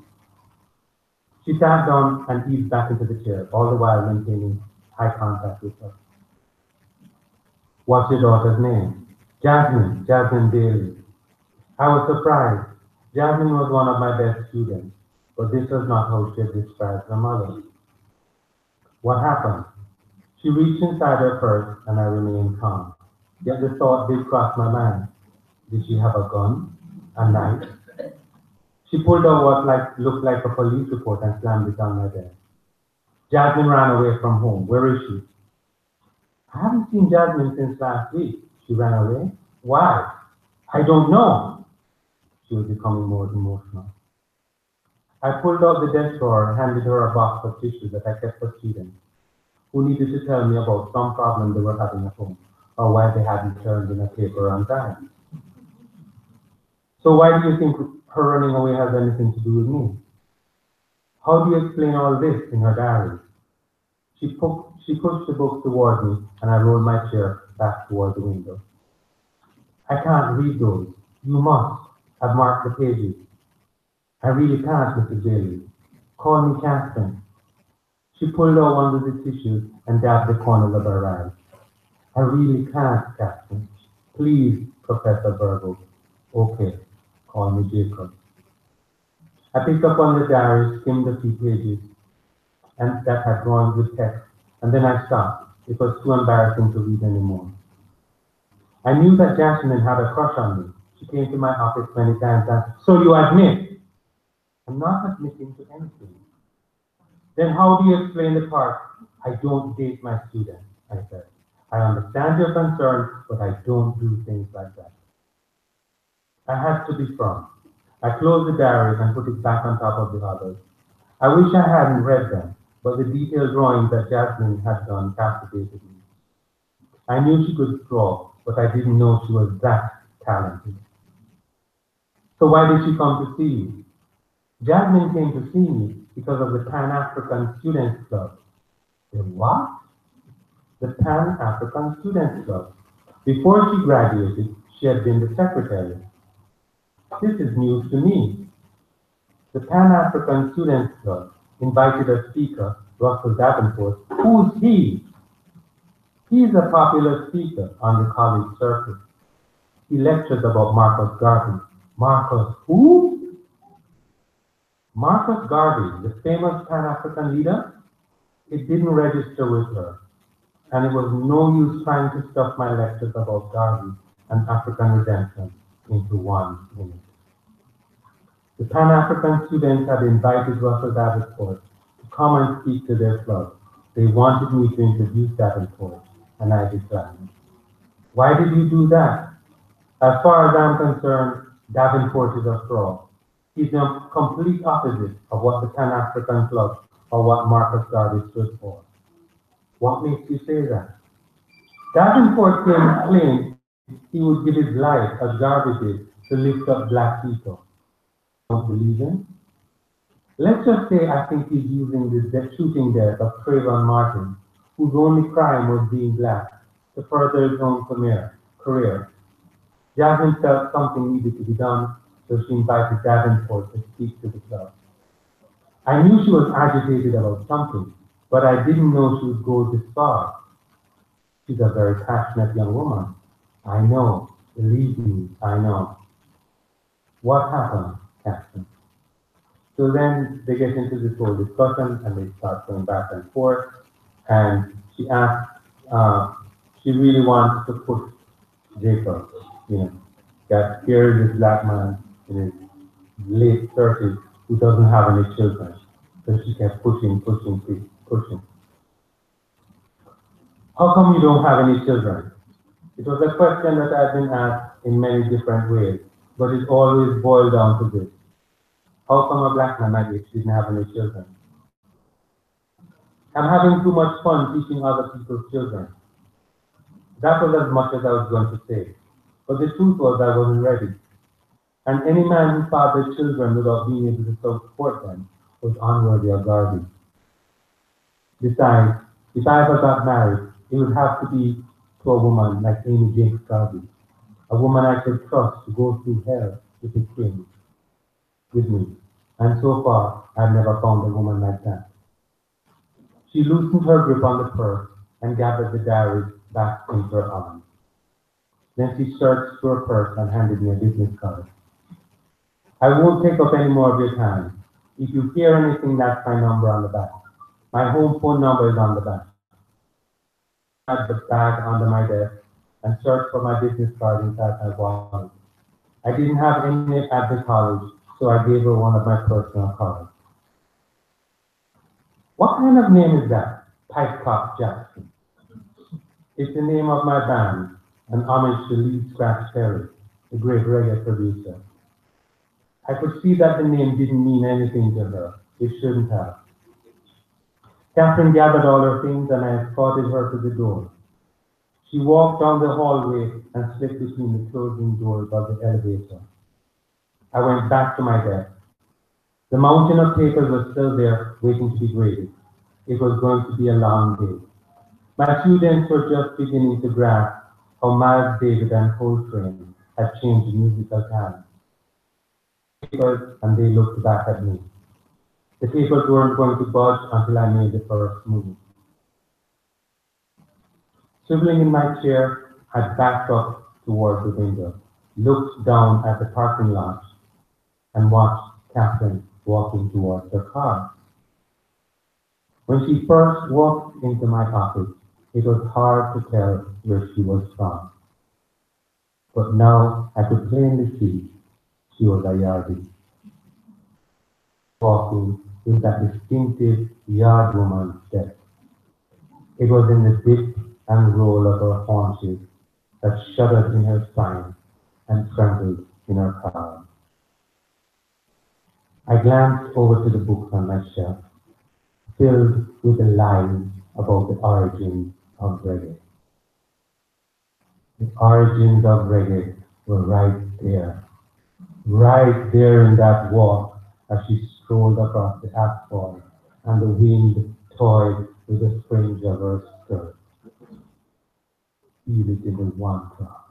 She sat down and eased back into the chair, all the while maintaining eye contact with her. What's your daughter's name? Jasmine Bailey. I was surprised. Jasmine was one of my best students, but this was not how she had described her mother. What happened? She reached inside her purse and I remained calm. Yet the thought did cross my mind. Did she have a gun? A knife? She pulled out what looked like a police report and slammed it on my desk. Jasmine ran away from home. Where is she? I haven't seen Jasmine since last week. She ran away? Why? I don't know. She was becoming more emotional. I pulled out the desk drawer and handed her a box of tissues that I kept for students who needed to tell me about some problem they were having at home or why they hadn't turned in a paper on time. So why do you think her running away has anything to do with me? How do you explain all this in her diary? She pushed the book toward me and I rolled my chair back toward the window. I can't read those. You must. I've marked the pages. I really can't, Mrs. Bailey. Call me Catherine. She pulled out one of the tissues and dabbed the corners of her eyes. I really can't, Catherine. Please, Professor Burgo. Okay, call me Jacob. I picked up on the diary, skimmed a few pages, and that had drawings with text, and then I stopped. It was too embarrassing to read anymore. I knew that Jasmine had a crush on me. She came to my office many times and, so you admit? I'm not admitting to anything. Then how do you explain the part, I don't date my students, I said. I understand your concern, but I don't do things like that. I had to be firm. I closed the diary and put it back on top of the others. I wish I hadn't read them, but the detailed drawings that Jasmine had done captivated me. I knew she could draw, but I didn't know she was that talented. So why did she come to see me? Jasmine came to see me because of the Pan-African Students Club. The what? The Pan-African Students Club. Before she graduated, she had been the secretary. This is news to me. The Pan-African Students Club invited a speaker, Russell Davenport. Who's he? He's a popular speaker on the college circuit. He lectures about Marcus Garvey. Marcus who? Marcus Garvey, the famous Pan-African leader. It didn't register with her, and it was no use trying to stuff my lectures about Garvey and African redemption into 1 minute. The Pan-African students had invited Russell Davenport to come and speak to their club. They wanted me to introduce Davenport, and I declined. Why did you do that? As far as I'm concerned, Davenport is a fraud. He's the complete opposite of what the Pan-African Club or what Marcus Garvey stood for. What makes you say that? Davenport claimed he would give his life, as Garvey did, to lift up black people. Don't believe him? Let's just say I think he's using the shooting death of Trayvon Martin, whose only crime was being black, to further his own career. Jasmine felt something needed to be done, so she invited Davenport to speak to the club. I knew she was agitated about something, but I didn't know she would go this far. She's a very passionate young woman. I know, believe me, I know. What happened, Captain? So then they get into this whole discussion and they start going back and forth. And she asked, she really wants to push Jacob, that here is this black man in his late 30s who doesn't have any children. So she kept pushing. How come you don't have any children? It was a question that I've been asked in many different ways, but it always boiled down to this. How come a black man like this didn't have any children? I'm having too much fun teaching other people's children. That was as much as I was going to say. But the truth was I wasn't ready. And any man who fathered children without being able to support them was unworthy of Garvey. Besides, if I ever got married, it would have to be to a woman like Amy James Garvey, a woman I could trust to go through hell with a king with me. And so far, I've never found a woman like that. She loosened her grip on the purse and gathered the diary back into her arms. Then she searched through her purse and handed me a business card. I won't take up any more of your time. If you hear anything, that's my number on the back. My home phone number is on the back. I had the bag under my desk and searched for my business card inside my wallet. I didn't have any at the college, so I gave her one of my personal cards. What kind of name is that? Pipe Cop Jackson. It's the name of my band, an homage to Lee Scratch Perry, the great reggae producer. I could see that the name didn't mean anything to her. It shouldn't have. Catherine gathered all her things and I escorted her to the door. She walked down the hallway and slipped between the closing doors of the elevator. I went back to my desk. The mountain of papers was still there, waiting to be graded. It was going to be a long day. My students were just beginning to grasp how Miles Davis and Coltrane had changed musical talent. papers and they looked back at me. The papers weren't going to budge until I made the first move. Swiveling in my chair, I backed up toward the window, looked down at the parking lot, and watched Catherine walking towards her car. When she first walked into my office, it was hard to tell where she was from. But now I could plainly see she was a yardie, walking with that distinctive yard woman step. It was in the dip and roll of her haunches that shuddered in her spine and trembled in her calm. I glanced over to the books on my shelf, filled with the lies about the origins of reggae. The origins of reggae were right there in that walk as she strolled across the asphalt and the wind toyed with the fringe of her skirt. Feel it in the one drop.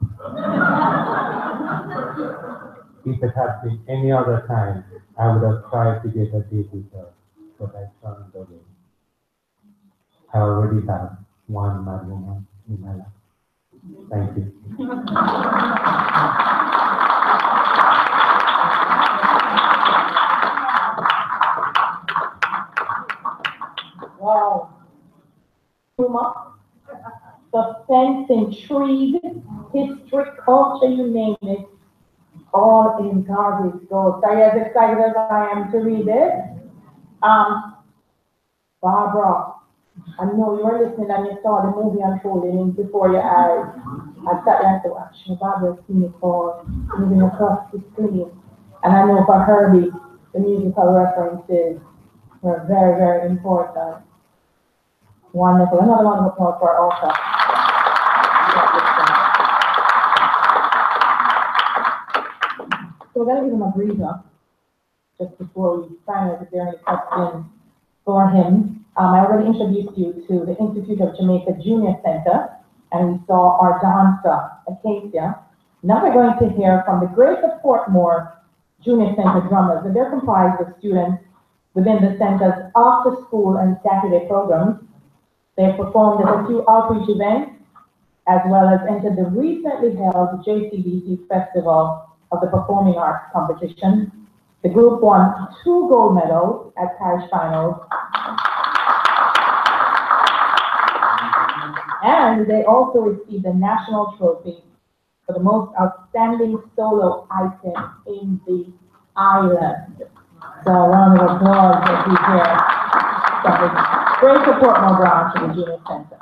If it had been any other time, I would have tried to get a date with her, but I turned away. I already have one mad woman in my life. Thank you. Wow. Humor, suspense, intrigue, history, culture, you name it, all in Garvey's Gold. Are you as excited as I am to read it? Barbara, I know you were listening and you saw the movie unfolding before your eyes. I sat there and said, actually, Barbara's seen it for moving across the screen. And I know for Herbie, the musical references were very, very important. Wonderful. Another one of applause for our author. So we're going to give him a breather just before we find out if there are any questions for him. I already introduced you to the Institute of Jamaica Junior Center, and we saw our dancer, Acacia. Now we're going to hear from the Greater Portmore Junior Center drummers, and they're comprised of students within the center's after-school and Saturday programs. They have performed at a few outreach events, as well as entered the recently held JCBC Festival of the Performing Arts Competition. The group won 2 gold medals at parish finals. And they also received a national trophy for the most outstanding solo item in the island. So a round of applause as we hear from the Greater Portmore branch of the Junior Center.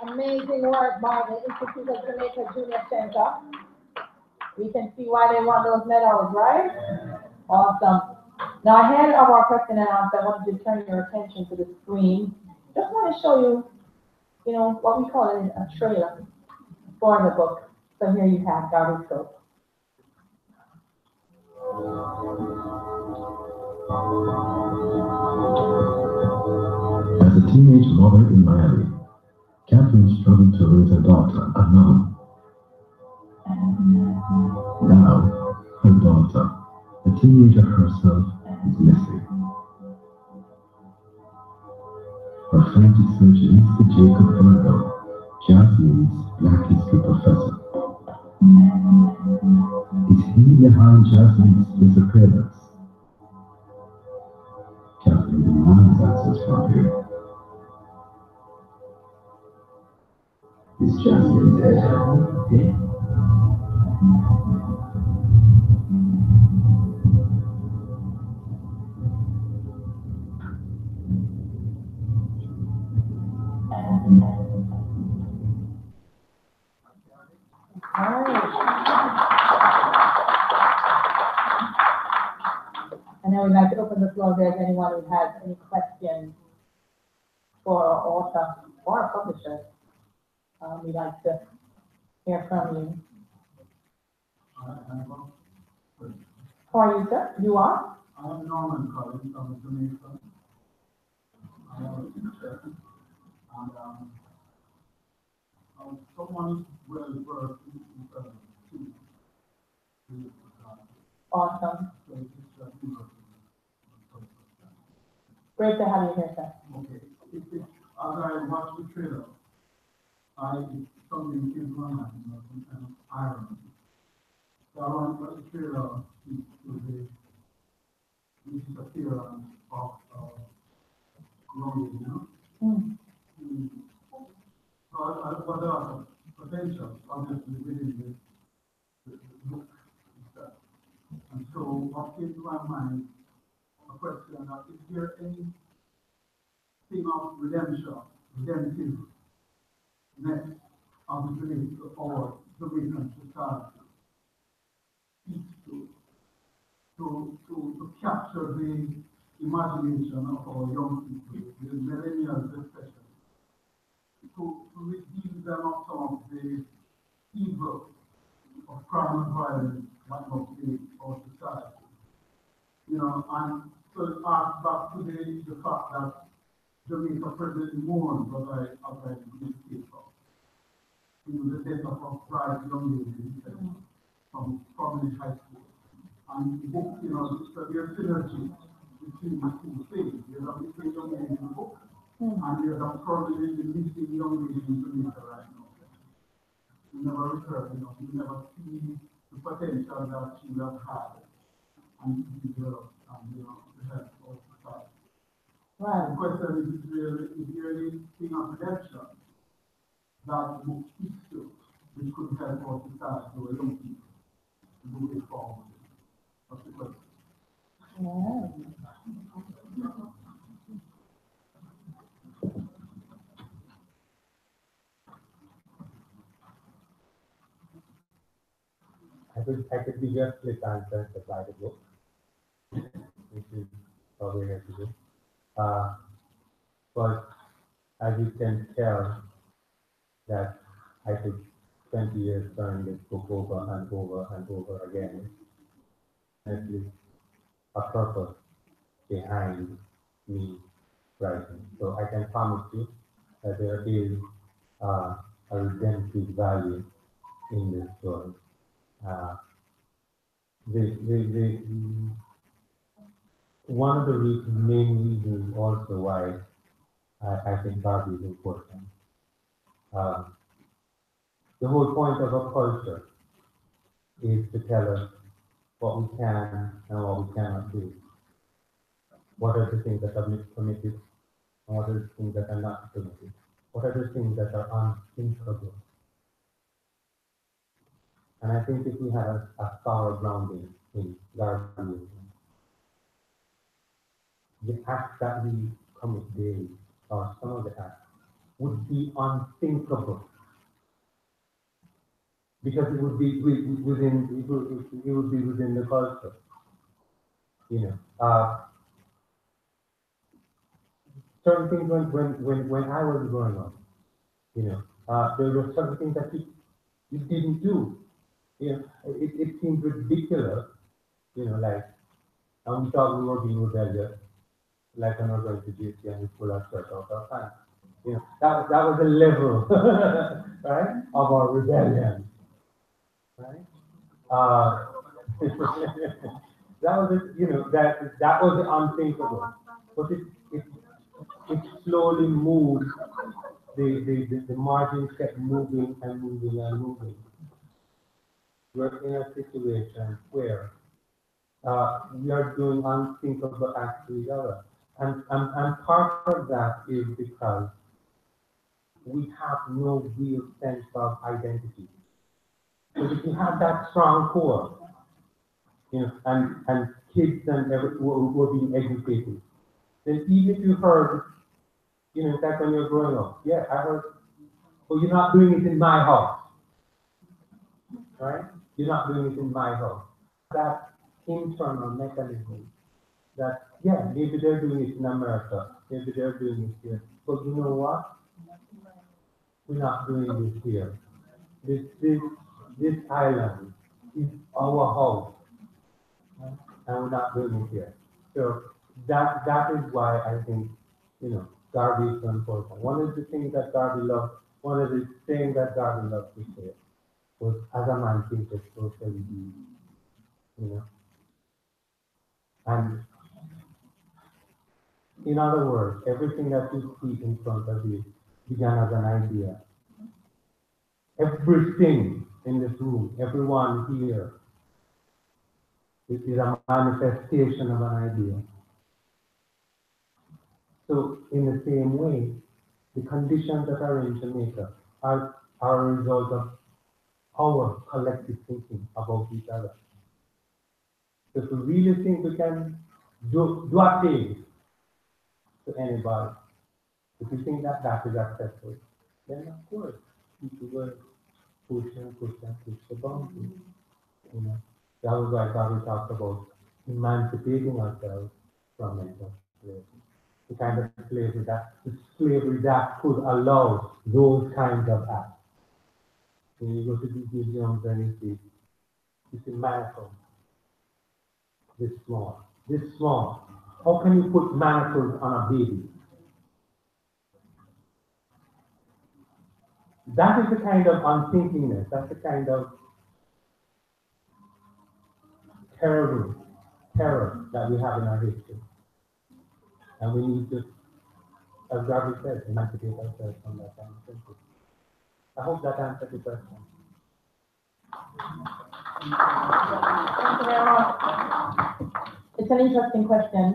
Amazing work by the Institute of Jamaica Junior Center. We can see why they want those medals, right? Awesome. Now, ahead of our question and answer, I want you to turn your attention to the screen. Just want to show you, what we call it a trailer for the book. So here you have Garvey's Philp. As a teenage mother in Miami, Catherine struggled to raise her daughter alone. Now, her daughter, a teenager herself, is missing. Her frantic search leads to Jacob Virgo, Jasmine's Black History professor. Is he behind Jasmine's disappearance? Catherine demands answers from him. Is Jasmine dead? And then we'd like to open the floor if there's anyone who has any questions for our author or our publisher. We'd like to hear from you. How are you, sir? You are? I am Norman calling from Jamaica. I am a teacher, and someone well versed in two. Awesome. So it's Great to have you here, sir. okay. As I watched the trailer, something came to my mind, some kind of irony. So I want to the trailer to the disappearance of growing, So what are the potentials, obviously, within the book itself. And so what came to my mind, a question that is there anything of redemptive next of the Jamaican or Jamaican society seeks to capture the imagination of our young people, the millennials especially, to redeem them of some of the evil of crime and violence that must be our society. And so it asks back to the fact that Jamaica presently mourns, as I indicate of. The death of a bright young lady from Providence High School. And the book, so there's synergy between the two things. There's a missing young lady in the book, and there's a probably missing young lady in Jamaica right now. We never return, we never see the potential that she would have had and developed and, to help our society. Right. The question is there anything of redemption that the book speaks to, which could help our society or young people to move it forward? That's the question. I could give you a split answer to apply the book, which is probably have to do. But as you can tell, that I took 20 years turning this book over and over and over again. There's a purpose behind me writing. So I can promise you that there is a redemptive value in this story. One of the main reasons also why I think Garvey is important. The whole point of a culture is to tell us what we can and what we cannot do. What are the things that are permitted and what are the things that are not permitted? What are the things that are unthinkable? And I think if we had a thorough grounding in Garvey'S, the acts that we commit daily, or some of the acts, would be unthinkable because it would be within it would be within the culture. Certain things when I was growing up, there were certain things that you didn't do. It seemed ridiculous, like we thought we were being rebellious, like I'm not going to GC and we pull our shirt off our pants. That was the level, right, of our rebellion, right? That was that was the unthinkable, but it slowly moved. The margins kept moving and moving and moving. We're in a situation where we are doing unthinkable acts to each other. And part of that is because we have no real sense of identity. So if you have that strong core, and kids and who are being educated, then even if you heard, in fact, when you're growing up, yeah, I heard, well, you're not doing it in my house, right? You're not doing it in my house. That internal mechanism that, yeah, maybe they're doing it in America, maybe they're doing it here, but you know what? We're not doing this here. This island is our house, right? And we're not doing it here. So that is why I think, Garvey is so important. One of the things that Garvey loved, one of the things that Garvey loved to say was, as a man thinketh, so shall he be, And in other words, everything that you see in front of you began as an idea. Everything in this room, everyone here, it is a manifestation of an idea. So in the same way, the conditions that are in Jamaica are a result of our collective thinking about each other. So if we really think we can do a thing to anybody, if we think that that is acceptable, then of course people will push the boundaries. That was why Garvey talked about emancipating ourselves from mental slavery. The kind of slavery that could allow those kinds of acts. When you go to these museums and you see manacles, this small. How can you put manacles on a baby? That is the kind of unthinkingness, that's the kind of terror that we have in our history. And we need to, as Garvey said, emancipate ourselves from that kind of thinking. I hope that answered the question. Thank you very much. It's an interesting question.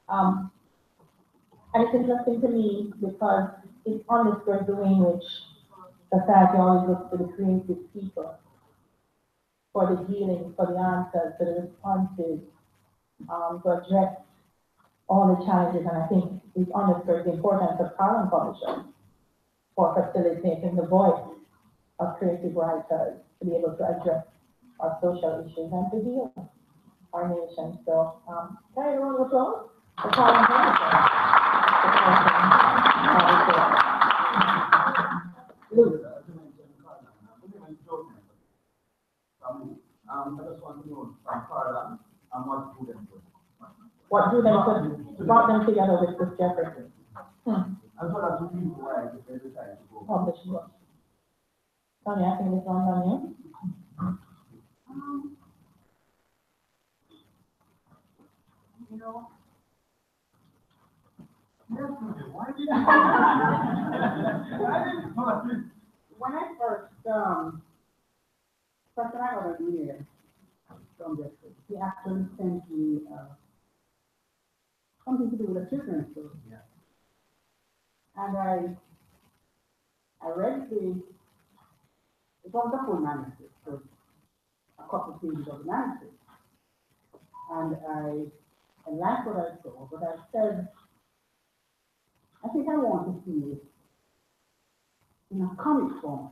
And it's interesting to me because it underscores the way in which society always looks to the creative people for the healing, for the answers, for the responses, to address all the challenges. And I think it underscores the importance of Carlong Publishers for facilitating the voice of creative writers to be able to address our social issues and to heal our nation. So, can I have a round of applause for Carlong Publishers? Luke. I just want to know from Carlong and what drew them to it. What drew them to brought them together with this Geoffrey? As well as the reason why they decided to go. Publish books. Tony, I think this one's on you. Why did you When I first when I got an email from Geoffrey, he actually sent me something to do with a children's story. Yeah. And I read it was a full manuscript, so a couple of pages of the manuscript. And I liked what I saw, but I said, I think I want to see in a comic form.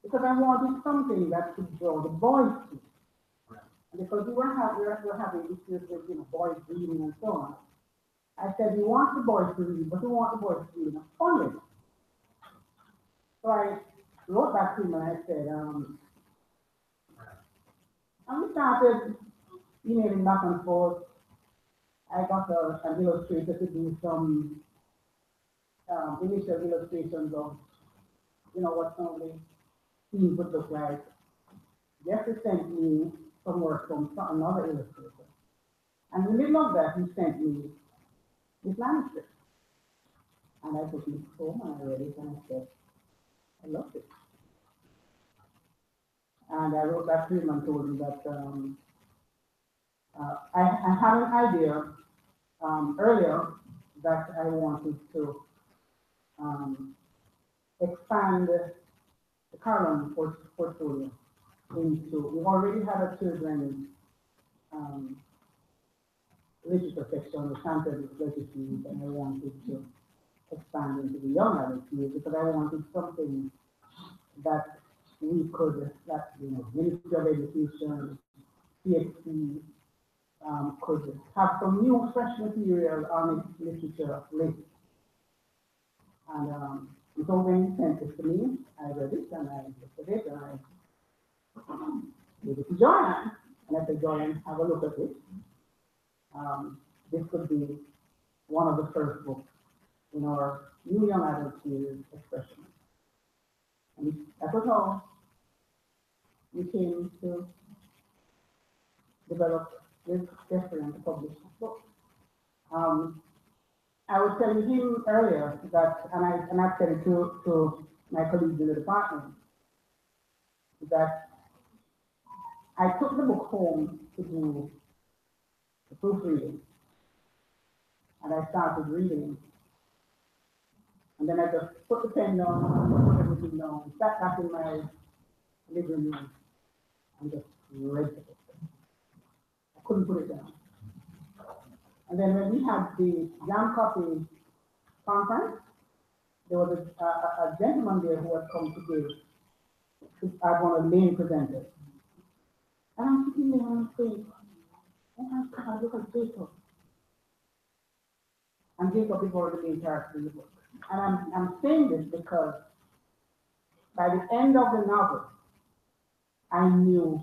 Because I wanted something that could draw the boys to. And because we were having issues with, boys reading and so on. I said, we want the boys to read, but we want the boys to read in a fun way. So I wrote back to him and I said, and we started emailing back and forth. I got an illustrator to do some initial illustrations of, what some of the scenes would look like. Geoffrey sent me some work from another illustrator. And in the middle of that, he sent me this manuscript. And I took it home and I read it and I said, I loved it. And I wrote back to him and told him that I had an idea earlier that I wanted to expand the Carlong portfolio into, we already had a children's literature section, the Shanted Legacies, and I wanted to expand into the young adult field because I wanted something that we could, that, Ministry of Education, CXC, could have some new fresh material on its literature list. And so when he sent it to me, I read it and I looked at it and I gave it to Joanne. And I said, Joanne, have a look at it. This could be one of the first books in our new young adult series, Expression. And that was how we came to develop this Geoffrey and to publish this book. I was telling him earlier that, and I said it to my colleagues in the department, that I took the book home to do the proofreading, and I started reading, and then I just put the pen down, put everything down, sat back in my living room, and just read the book. I couldn't put it down. And then when we had the jam copy conference, there was a gentleman there who had come to give, as one of the main presenters. And I'm sitting there and I'm saying, oh my God, look at Jacob. And Jacob is one of the main characters in the book. And I'm saying this because by the end of the novel, I knew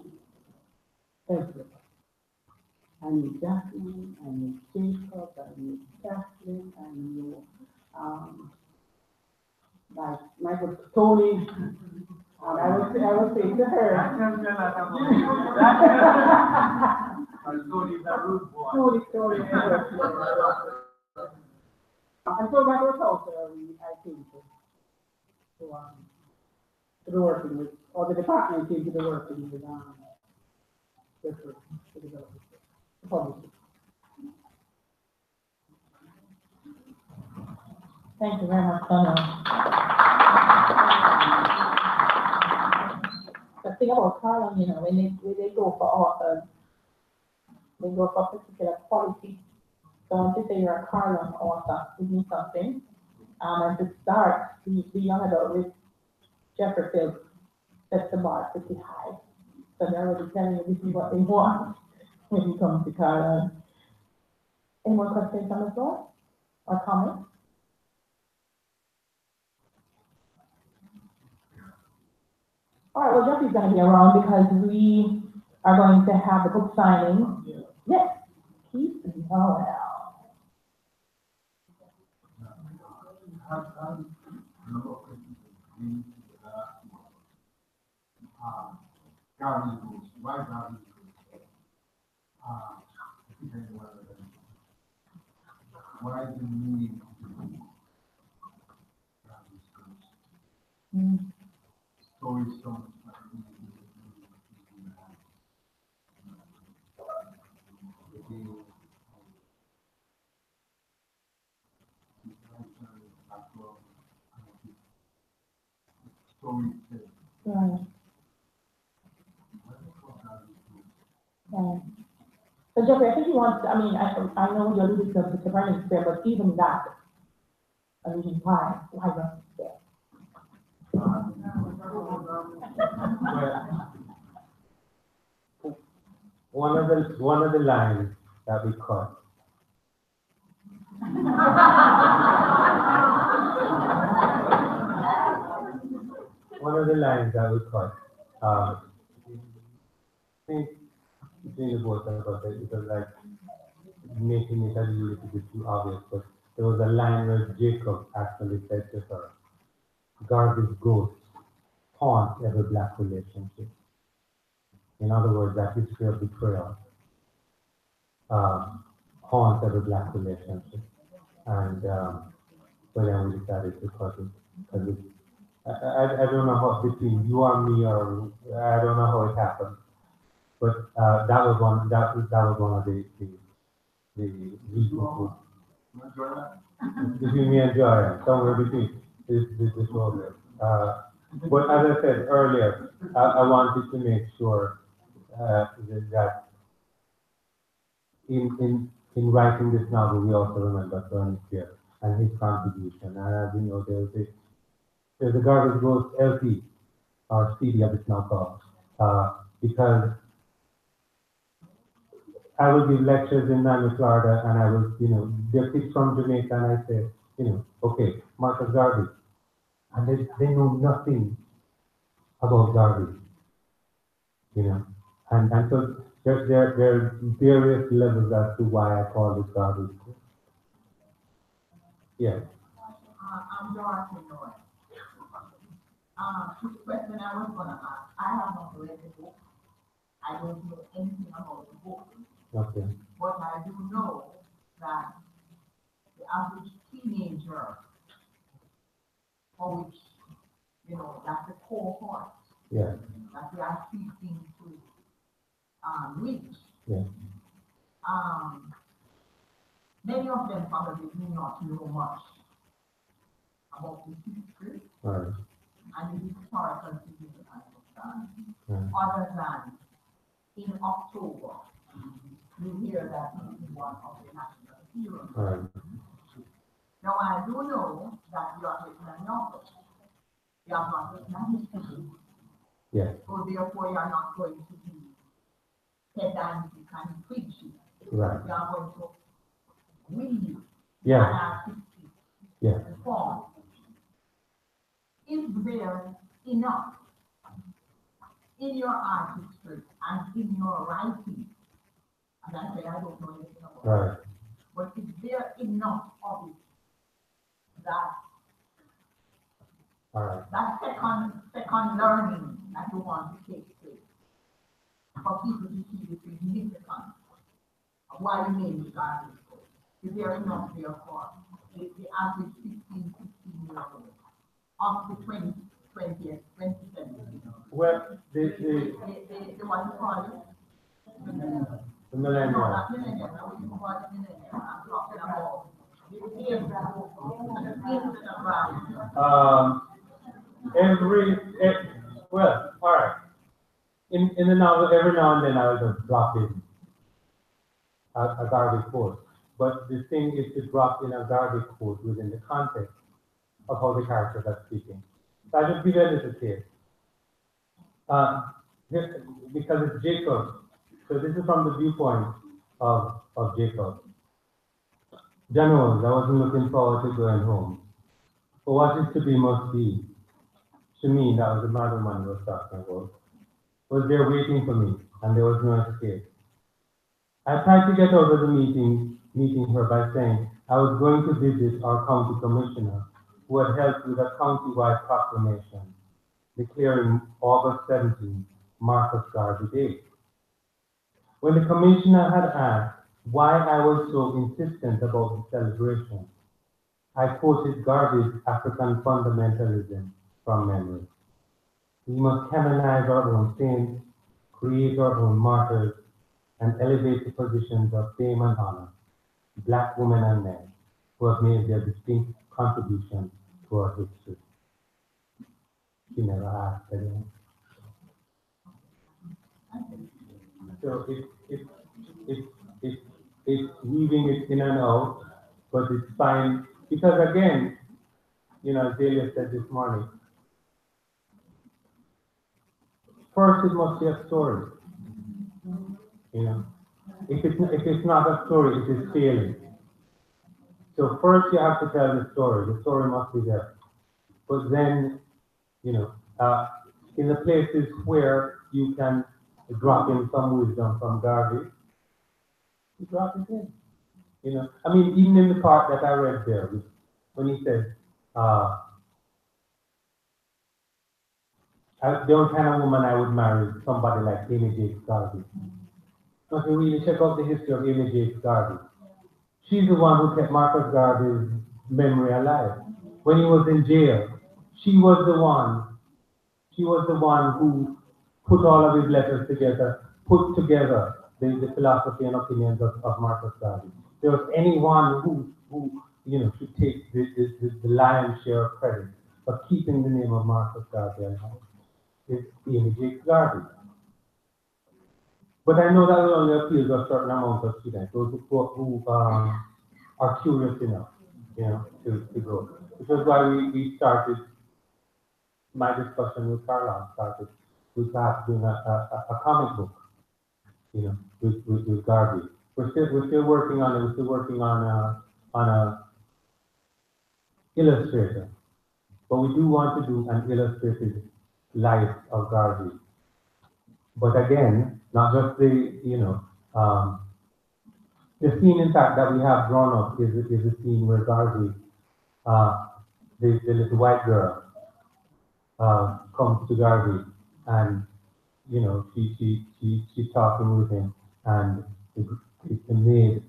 everything. I knew Daphne, I knew Jacob, I knew Kathleen, I knew my good Tony. I was saying to her. Tony. And so that was how I came to the working with, or the department came to the working with to develop it. Thank you very much, Donna. The thing about Carlong, when they go for authors, they go for particular quality. So once you say you're a Carlong author, it means something. And to start, the young adult with Geoffrey Philp sets the bar pretty high. So they're already telling you this is what they want when you come to Carlong. Any more questions on the floor or comments? All right, well, Geoffrey's going to be around because we are going to have the book signing. Yes, Kingston. Oh, well. Garvey'S, why Garvey'S? Why do we need Garvey'S? Stories don't Right. Right. So Geoffrey, I think you want, I know you alluded to the Capernaum there, but even that, why Garvey'S there? One of the lines that we cut. One of the lines that we cut. I think between the both of us, it was like making it a little bit too obvious, but there was a line where Jacob actually said to her, Garvey's ghost haunts every black relationship. In other words, that history of betrayal haunts every black relationship. And so then we decided to cut it. Because I don't know how between you and me, or I don't know how it happened. But that was one of the reasons. Between me and Joy, somewhere between this moment. But as I said earlier, I wanted to make sure that in writing this novel, we also remember Bernie Spear and his contribution. And as you know, there's a Garvey's Ghost LP or CD as it's now called, because I will give lectures in Miami, Florida, and I will, they're kids from Jamaica, and I say, okay, Marcus Garvey, and they know nothing about Garvey, and so there are various levels as to why I call this Garvey's Ghost. Yes. I'm Dorothy Noy. The question I was going to ask, I have not read the book. I don't know anything about the book. Okay. But I do know that the average teenager, for which, that's the cohort Yeah. that we are seeking to reach. Yeah. Many of them probably do not know much about the history Right. and the historical significance of that, Right. other than in October, you hear that he is one of the national heroes. Right. Now, I do know that you are written a novel. You have not written a history. Yes. So therefore, you are not going to be pedantic and preachy. Right. You are going to read Yes. an artistic Yes. form. Is there enough in your artistry and in your writing? And I say I don't know anything about it. Right. But is there enough of it that All right. that second learning that you want to take place for people to see the significance of why you name the Garvey's Ghost? Is there enough there for the average 16-year-old up to 20th, 20th, 27th? Well, the what you call it? the millennial. No, not millennium. I wouldn't call it millennium. I'm talking about the age of well, all right. In the novel, every now and then I will just drop in a Garvey quote. But the thing is to drop in a Garvey quote within the context of how the characters are speaking. So I'll just give you a little case. Because it's Jacob. So this is from the viewpoint of Jacob. Generals, I wasn't looking forward to going home. But what is to be must be. To me, that was the madwoman he was talking about. Was there waiting for me, and there was no escape. I tried to get out of the meeting her by saying I was going to visit our county commissioner, who had helped with a county-wide proclamation declaring August 17th Marcus Garvey Day. When the commissioner had asked why I was so insistent about the celebration, I quoted Garvey's African fundamentalism from memory. We must canonize our own saints, create our own martyrs, and elevate the positions of fame and honor, black women and men, who have made their distinct contribution to our history. She never asked again. So it's weaving it in and out, but it's fine because again, as Delia said this morning, first it must be a story. You know, if it's not a story, it is failing. So first you have to tell the story. The story must be there. But then, you know, in the places where you can drop in some wisdom from Garvey, you drop it in. You know, I mean, even in the part that I read there, when he said, the only kind of woman I would marry is somebody like Amy J. Garvey. So if you really check out the history of Amy J. Garvey, she's the one who kept Marcus Garvey's memory alive. When he was in jail, she was the one who put all of his letters together, put together the philosophy and opinions of Marcus Garvey. If there was anyone who you know, should take the lion's share of credit for keeping the name of Marcus Garvey alive, is Amy J. Garvey. But I know that will only appeal to a certain amount of students, those who are curious enough, you know, to go. Which is why we started, my discussion with Carlong started with perhaps doing a comic book, you know, with Garvey. We're still working on it. We're still working on a illustrator, but we do want to do an illustrated life of Garvey. But again, not just the, you know, the scene, in fact, that we have drawn up is a scene where Garvey, the little white girl, comes to Garvey, and you know, she's talking with him, and the maid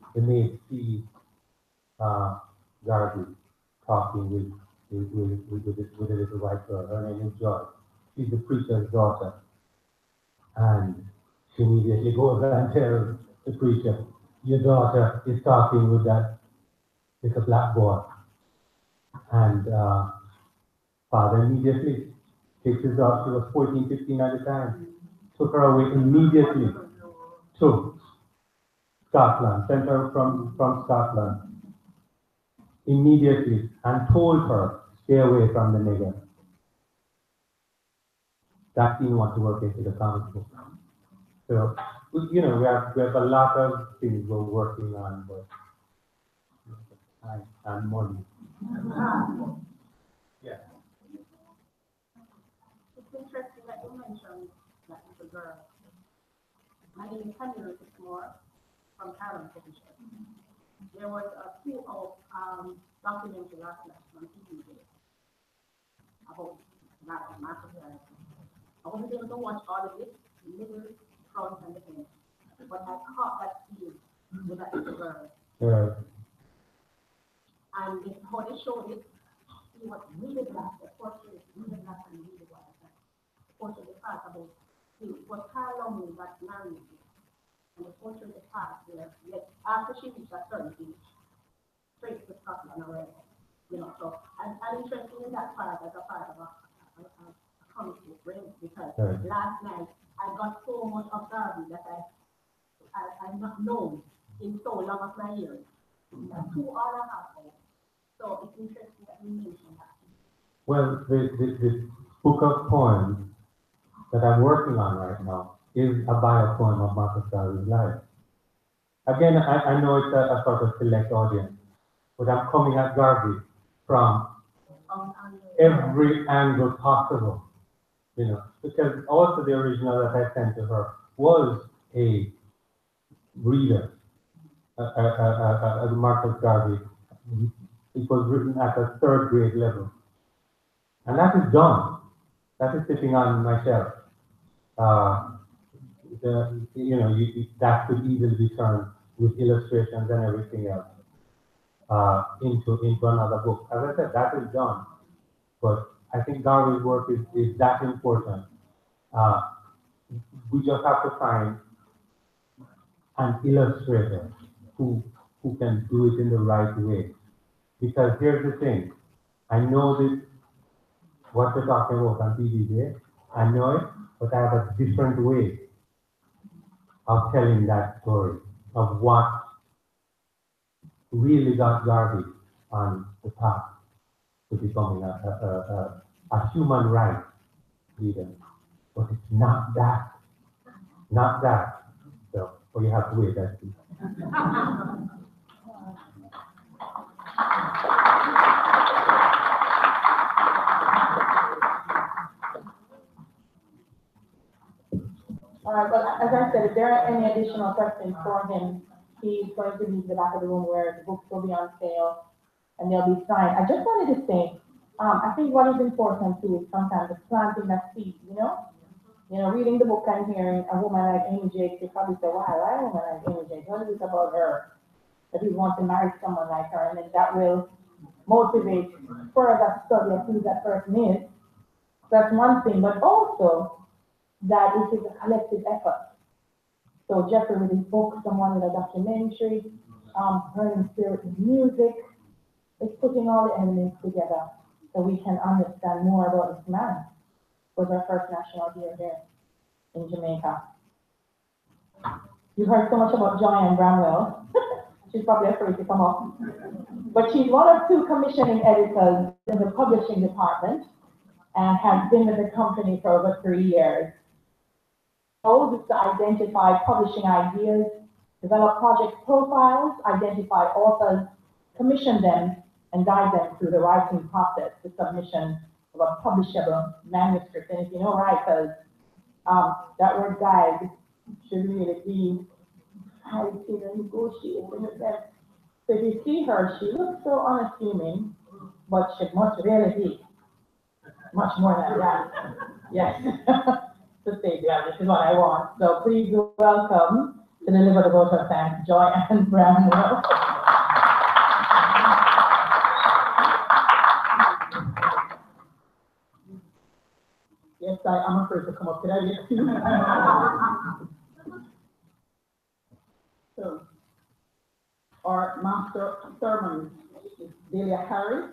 sees Garvey talking with a little white girl. Her name is Joy. She's the preacher's daughter, and she immediately goes and tells the preacher, "Your daughter is talking with that little black boy." And father immediately takes his daughter. She was 14, 15 at the time. Took her away immediately to Scotland, sent her from Scotland immediately, and told her, stay away from the nigger. That didn't want to work into the comic book. So, you know, we have a lot of things we're working on, but time and money. Yeah. It's interesting that you mentioned that little girl. My name is Camille Moore from Carlong Publishers. There was a 2-hour documentary last night on TV about Marcus Garvey. I wasn't able to watch all of it, middle, front, and the end, but I caught that scene with that little girl. Yeah. And how they showed it, he was really black, the portrait really black and really white. The portrait is part about him. It was Carlong that married him. And the portrait is part where, yes, after she reached a certain age, straight to Scotland or wherever. You know, so I'm interested in that part as a part of a comic book, right? Because last night I got so much of Garvey that I've not known in so long of my years. 2.5 hours. So it's interesting that you mentioned that. Well, the book of poems that I'm working on right now is a bio poem of Marcus Garvey's life. Again, I know it's a sort of select audience, but I'm coming at Garvey from every angle possible, you know, because also the original that I sent to her was a reader, Marcus Garvey. It was written at a 3rd grade level. And that is done. That is sitting on my shelf. That could easily be turned with illustrations and everything else into another book. As I said, that is done. But I think Garvey's work is that important. We just have to find an illustrator who can do it in the right way. Because here's the thing, I know that what we're talking about on TVJ, I know it, but I have a different way of telling that story, of what really got Garvey on the path to becoming a human rights leader. but it's not that. Not that. So, well, you have to wait and see. All right, but as I said, if there are any additional questions for him, he's going to leave the back of the room where the books will be on sale and they'll be signed. I just wanted to say, I think what is important too is sometimes the planting that seed, you know? Reading the book and hearing a woman like Amy Jake, you probably say, why a woman like Amy Jake? What is it about her that we want to marry someone like her? And then that will motivate further study of who that person is. That's one thing, but also that it is a collective effort. So Geoffrey with his book, someone with a documentary, Burning Spirit with music, is putting all the elements together so we can understand more about this man. It was our first national day here in Jamaica. You heard so much about Joanne Bramwell. She's probably afraid to come up. But she's one of two commissioning editors in the publishing department and has been with the company for over 3 years. Goal is to identify publishing ideas, develop project profiles, identify authors, commission them, and guide them through the writing process, the submission of a publishable manuscript. And if you know writers, that word guide should really be how you negotiate with them. So if you see her, she looks so unassuming, but she must really be much more than that. Yes. To say, yeah, this is what I want. So please welcome to deliver the vote of thanks, Joanne Bramwell. Yes, I'm afraid to come up. Can I get you? So, our master of ceremonies is Delia Harris.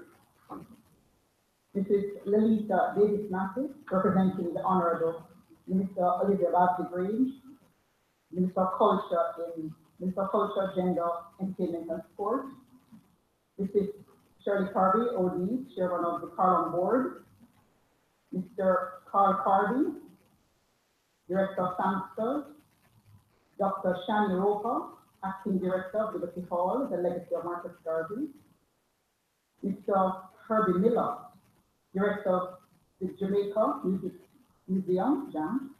This is Lolita Davis Mathis, representing the Honorable Minister Olivia Babs-Grange, Minister of Culture, Gender, Entertainment and Sport. This is Shirley Carvey, OD, Chairman of the Carlong Board. Mr. Carl Carvey, Director of Sampsters. Dr. Shani Roper, Acting Director of Liberty Hall, the legacy of Marcus Garvey. Mr. Herbie Miller, Director of the Jamaica Music Museum, JAM.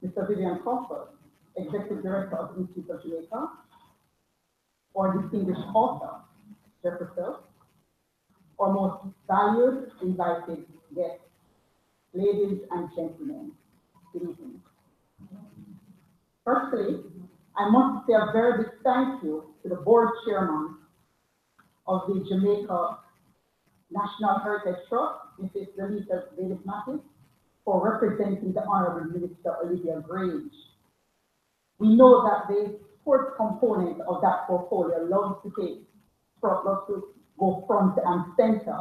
Mr. Vivian Crawford, Executive Director of the Institute of Jamaica. Our distinguished author, Geoffrey Philp. Our most valued invited guests, ladies and gentlemen, good evening. Firstly, I must say a very big thank you to the board chairman of the Jamaica National Heritage Trust, Mrs. Lolita Davis Mathis, for representing the Honorable Minister Olivia Grange. We know that the sports component of that portfolio loves to go front and center.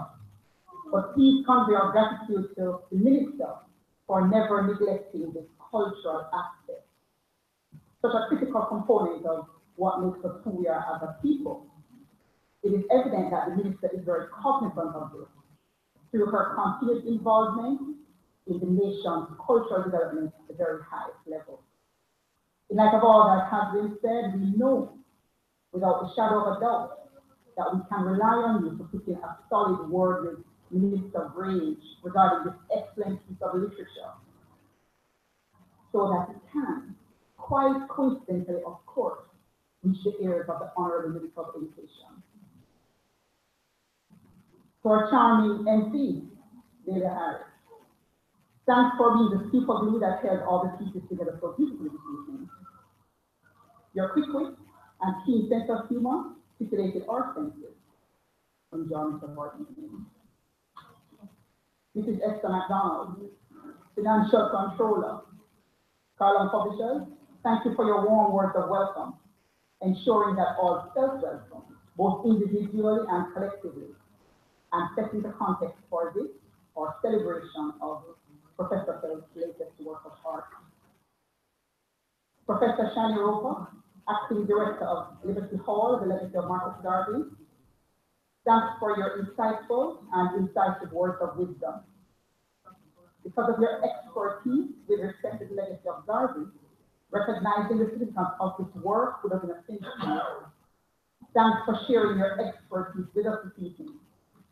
But please convey our gratitude to the Minister for never neglecting this cultural aspect, such a critical component of what makes us who we are as a people. It is evident that the Minister is very cognizant of this through her continued involvement in the nation's cultural development at the very highest level. In light of all that has been said, we know without a shadow of a doubt that we can rely on you to put in a solid word with Minister Grange regarding this excellent piece of literature, so that it can, quite coincidentally, of course, reach the ears of the Honorable Minister of Education. To our charming MC, Delia Harris, thanks for being the super glue that held all the pieces together so beautifully this evening. Your quick wit and keen sense of humor stimulated our senses. Enjoyment of our evening. Mrs. Esther McDonald, Financial Controller, Carlong Publishers, thank you for your warm words of welcome, ensuring that all felt welcome, both individually and collectively, and setting the context for this, or celebration of Professor Philp's latest work of art. Professor Shani Roper, Acting Director of Liberty Hall, the legacy of Marcus Garvey, thanks for your insightful and incisive words of wisdom. because of your expertise with respect to the legacy of Garvey, recognizing the significance of this work within a century. Thanks for sharing your expertise with us this evening,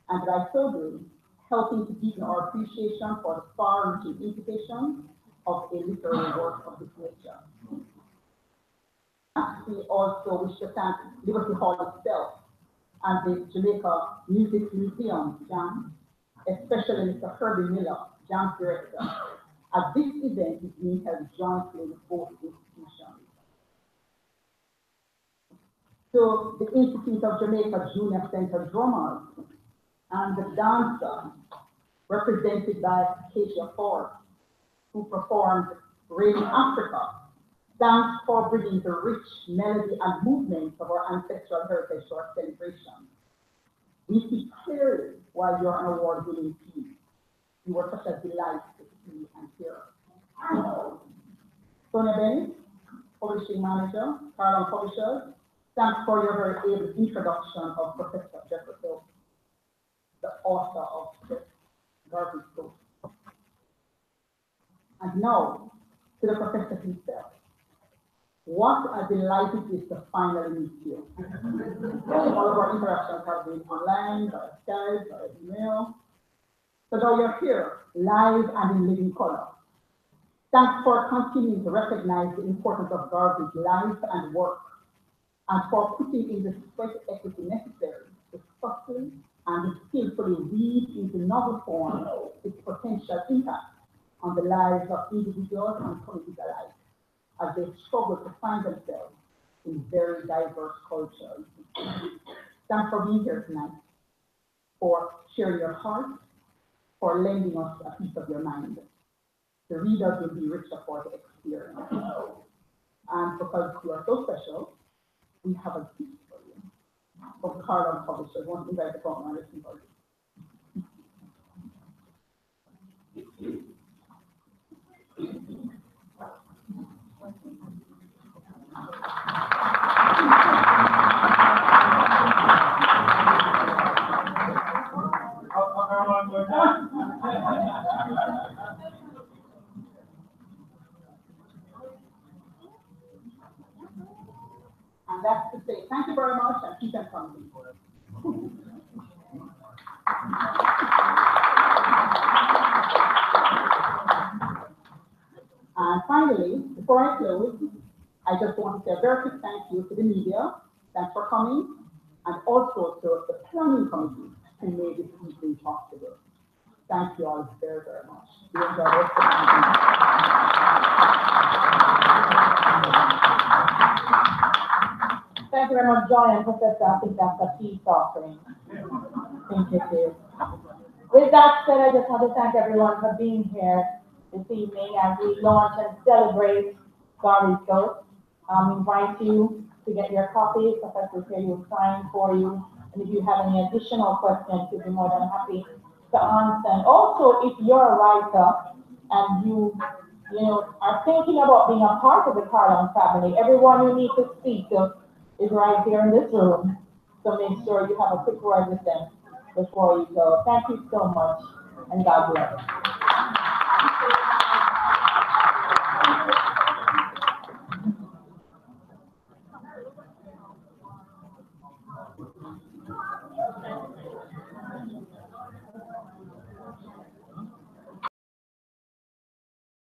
and by so doing, helping to deepen our appreciation for the far-reaching implications of a literary work of this nature. We also wish to thank Liberty Hall itself and the Jamaica Music Museum, JAM, especially Mr. Herbie Miller, JAM's director, as this event is being held jointly with both institutions. So the Institute of Jamaica Junior Center drummers and the dancer, represented by Acacia Ford, who performed Rain in Africa. Thanks for bringing the rich melody and movements of our ancestral heritage to our celebration. We see clearly why you're an award-winning team. You were such a delight to see and hear. Sonia Bennett, Publishing Manager, Carlong Publishers, thanks for your very able introduction of Professor Geoffrey Philp, the author of Garvey's book. And now, to the professor himself. What a delight it is to finally meet you. All of our interactions have been online, by Skype, by email. So now you're here, live and in living color. Thanks for continuing to recognize the importance of Garvey's life and work, and for putting in the sweat equity necessary to subtly and skillfully weave into novel form its potential impact on the lives of individuals and communities alike, as they struggle to find themselves in very diverse cultures. Thanks for being here tonight, for sharing your heart, for lending us a piece of your mind. The readers will be richer for the experience. And because you are so special, we have a gift for you from Carlong Publishers. I want to invite the front and listen for you. And that's to say, thank you very much, and keep on coming. And finally, before I close, I just want to say a very quick thank you to the media. Thanks for coming, and also to the planning committee who made this evening possible. Thank you all very, very much. We enjoyed it. Thank you very much, John and Professor. I think that's a peace offering. Thank you, too. With that said, I just want to thank everyone for being here this evening as we launch and celebrate Garvey's Ghost. Invite you to get your copy. Professor Kelly will sign for you. And if you have any additional questions, we'll be more than happy to answer. And also, if you're a writer and you are thinking about being a part of the Carlong family, everyone you need to speak to is right here in this room. So make sure you have a quick word with them before you go. Thank you so much, and God bless.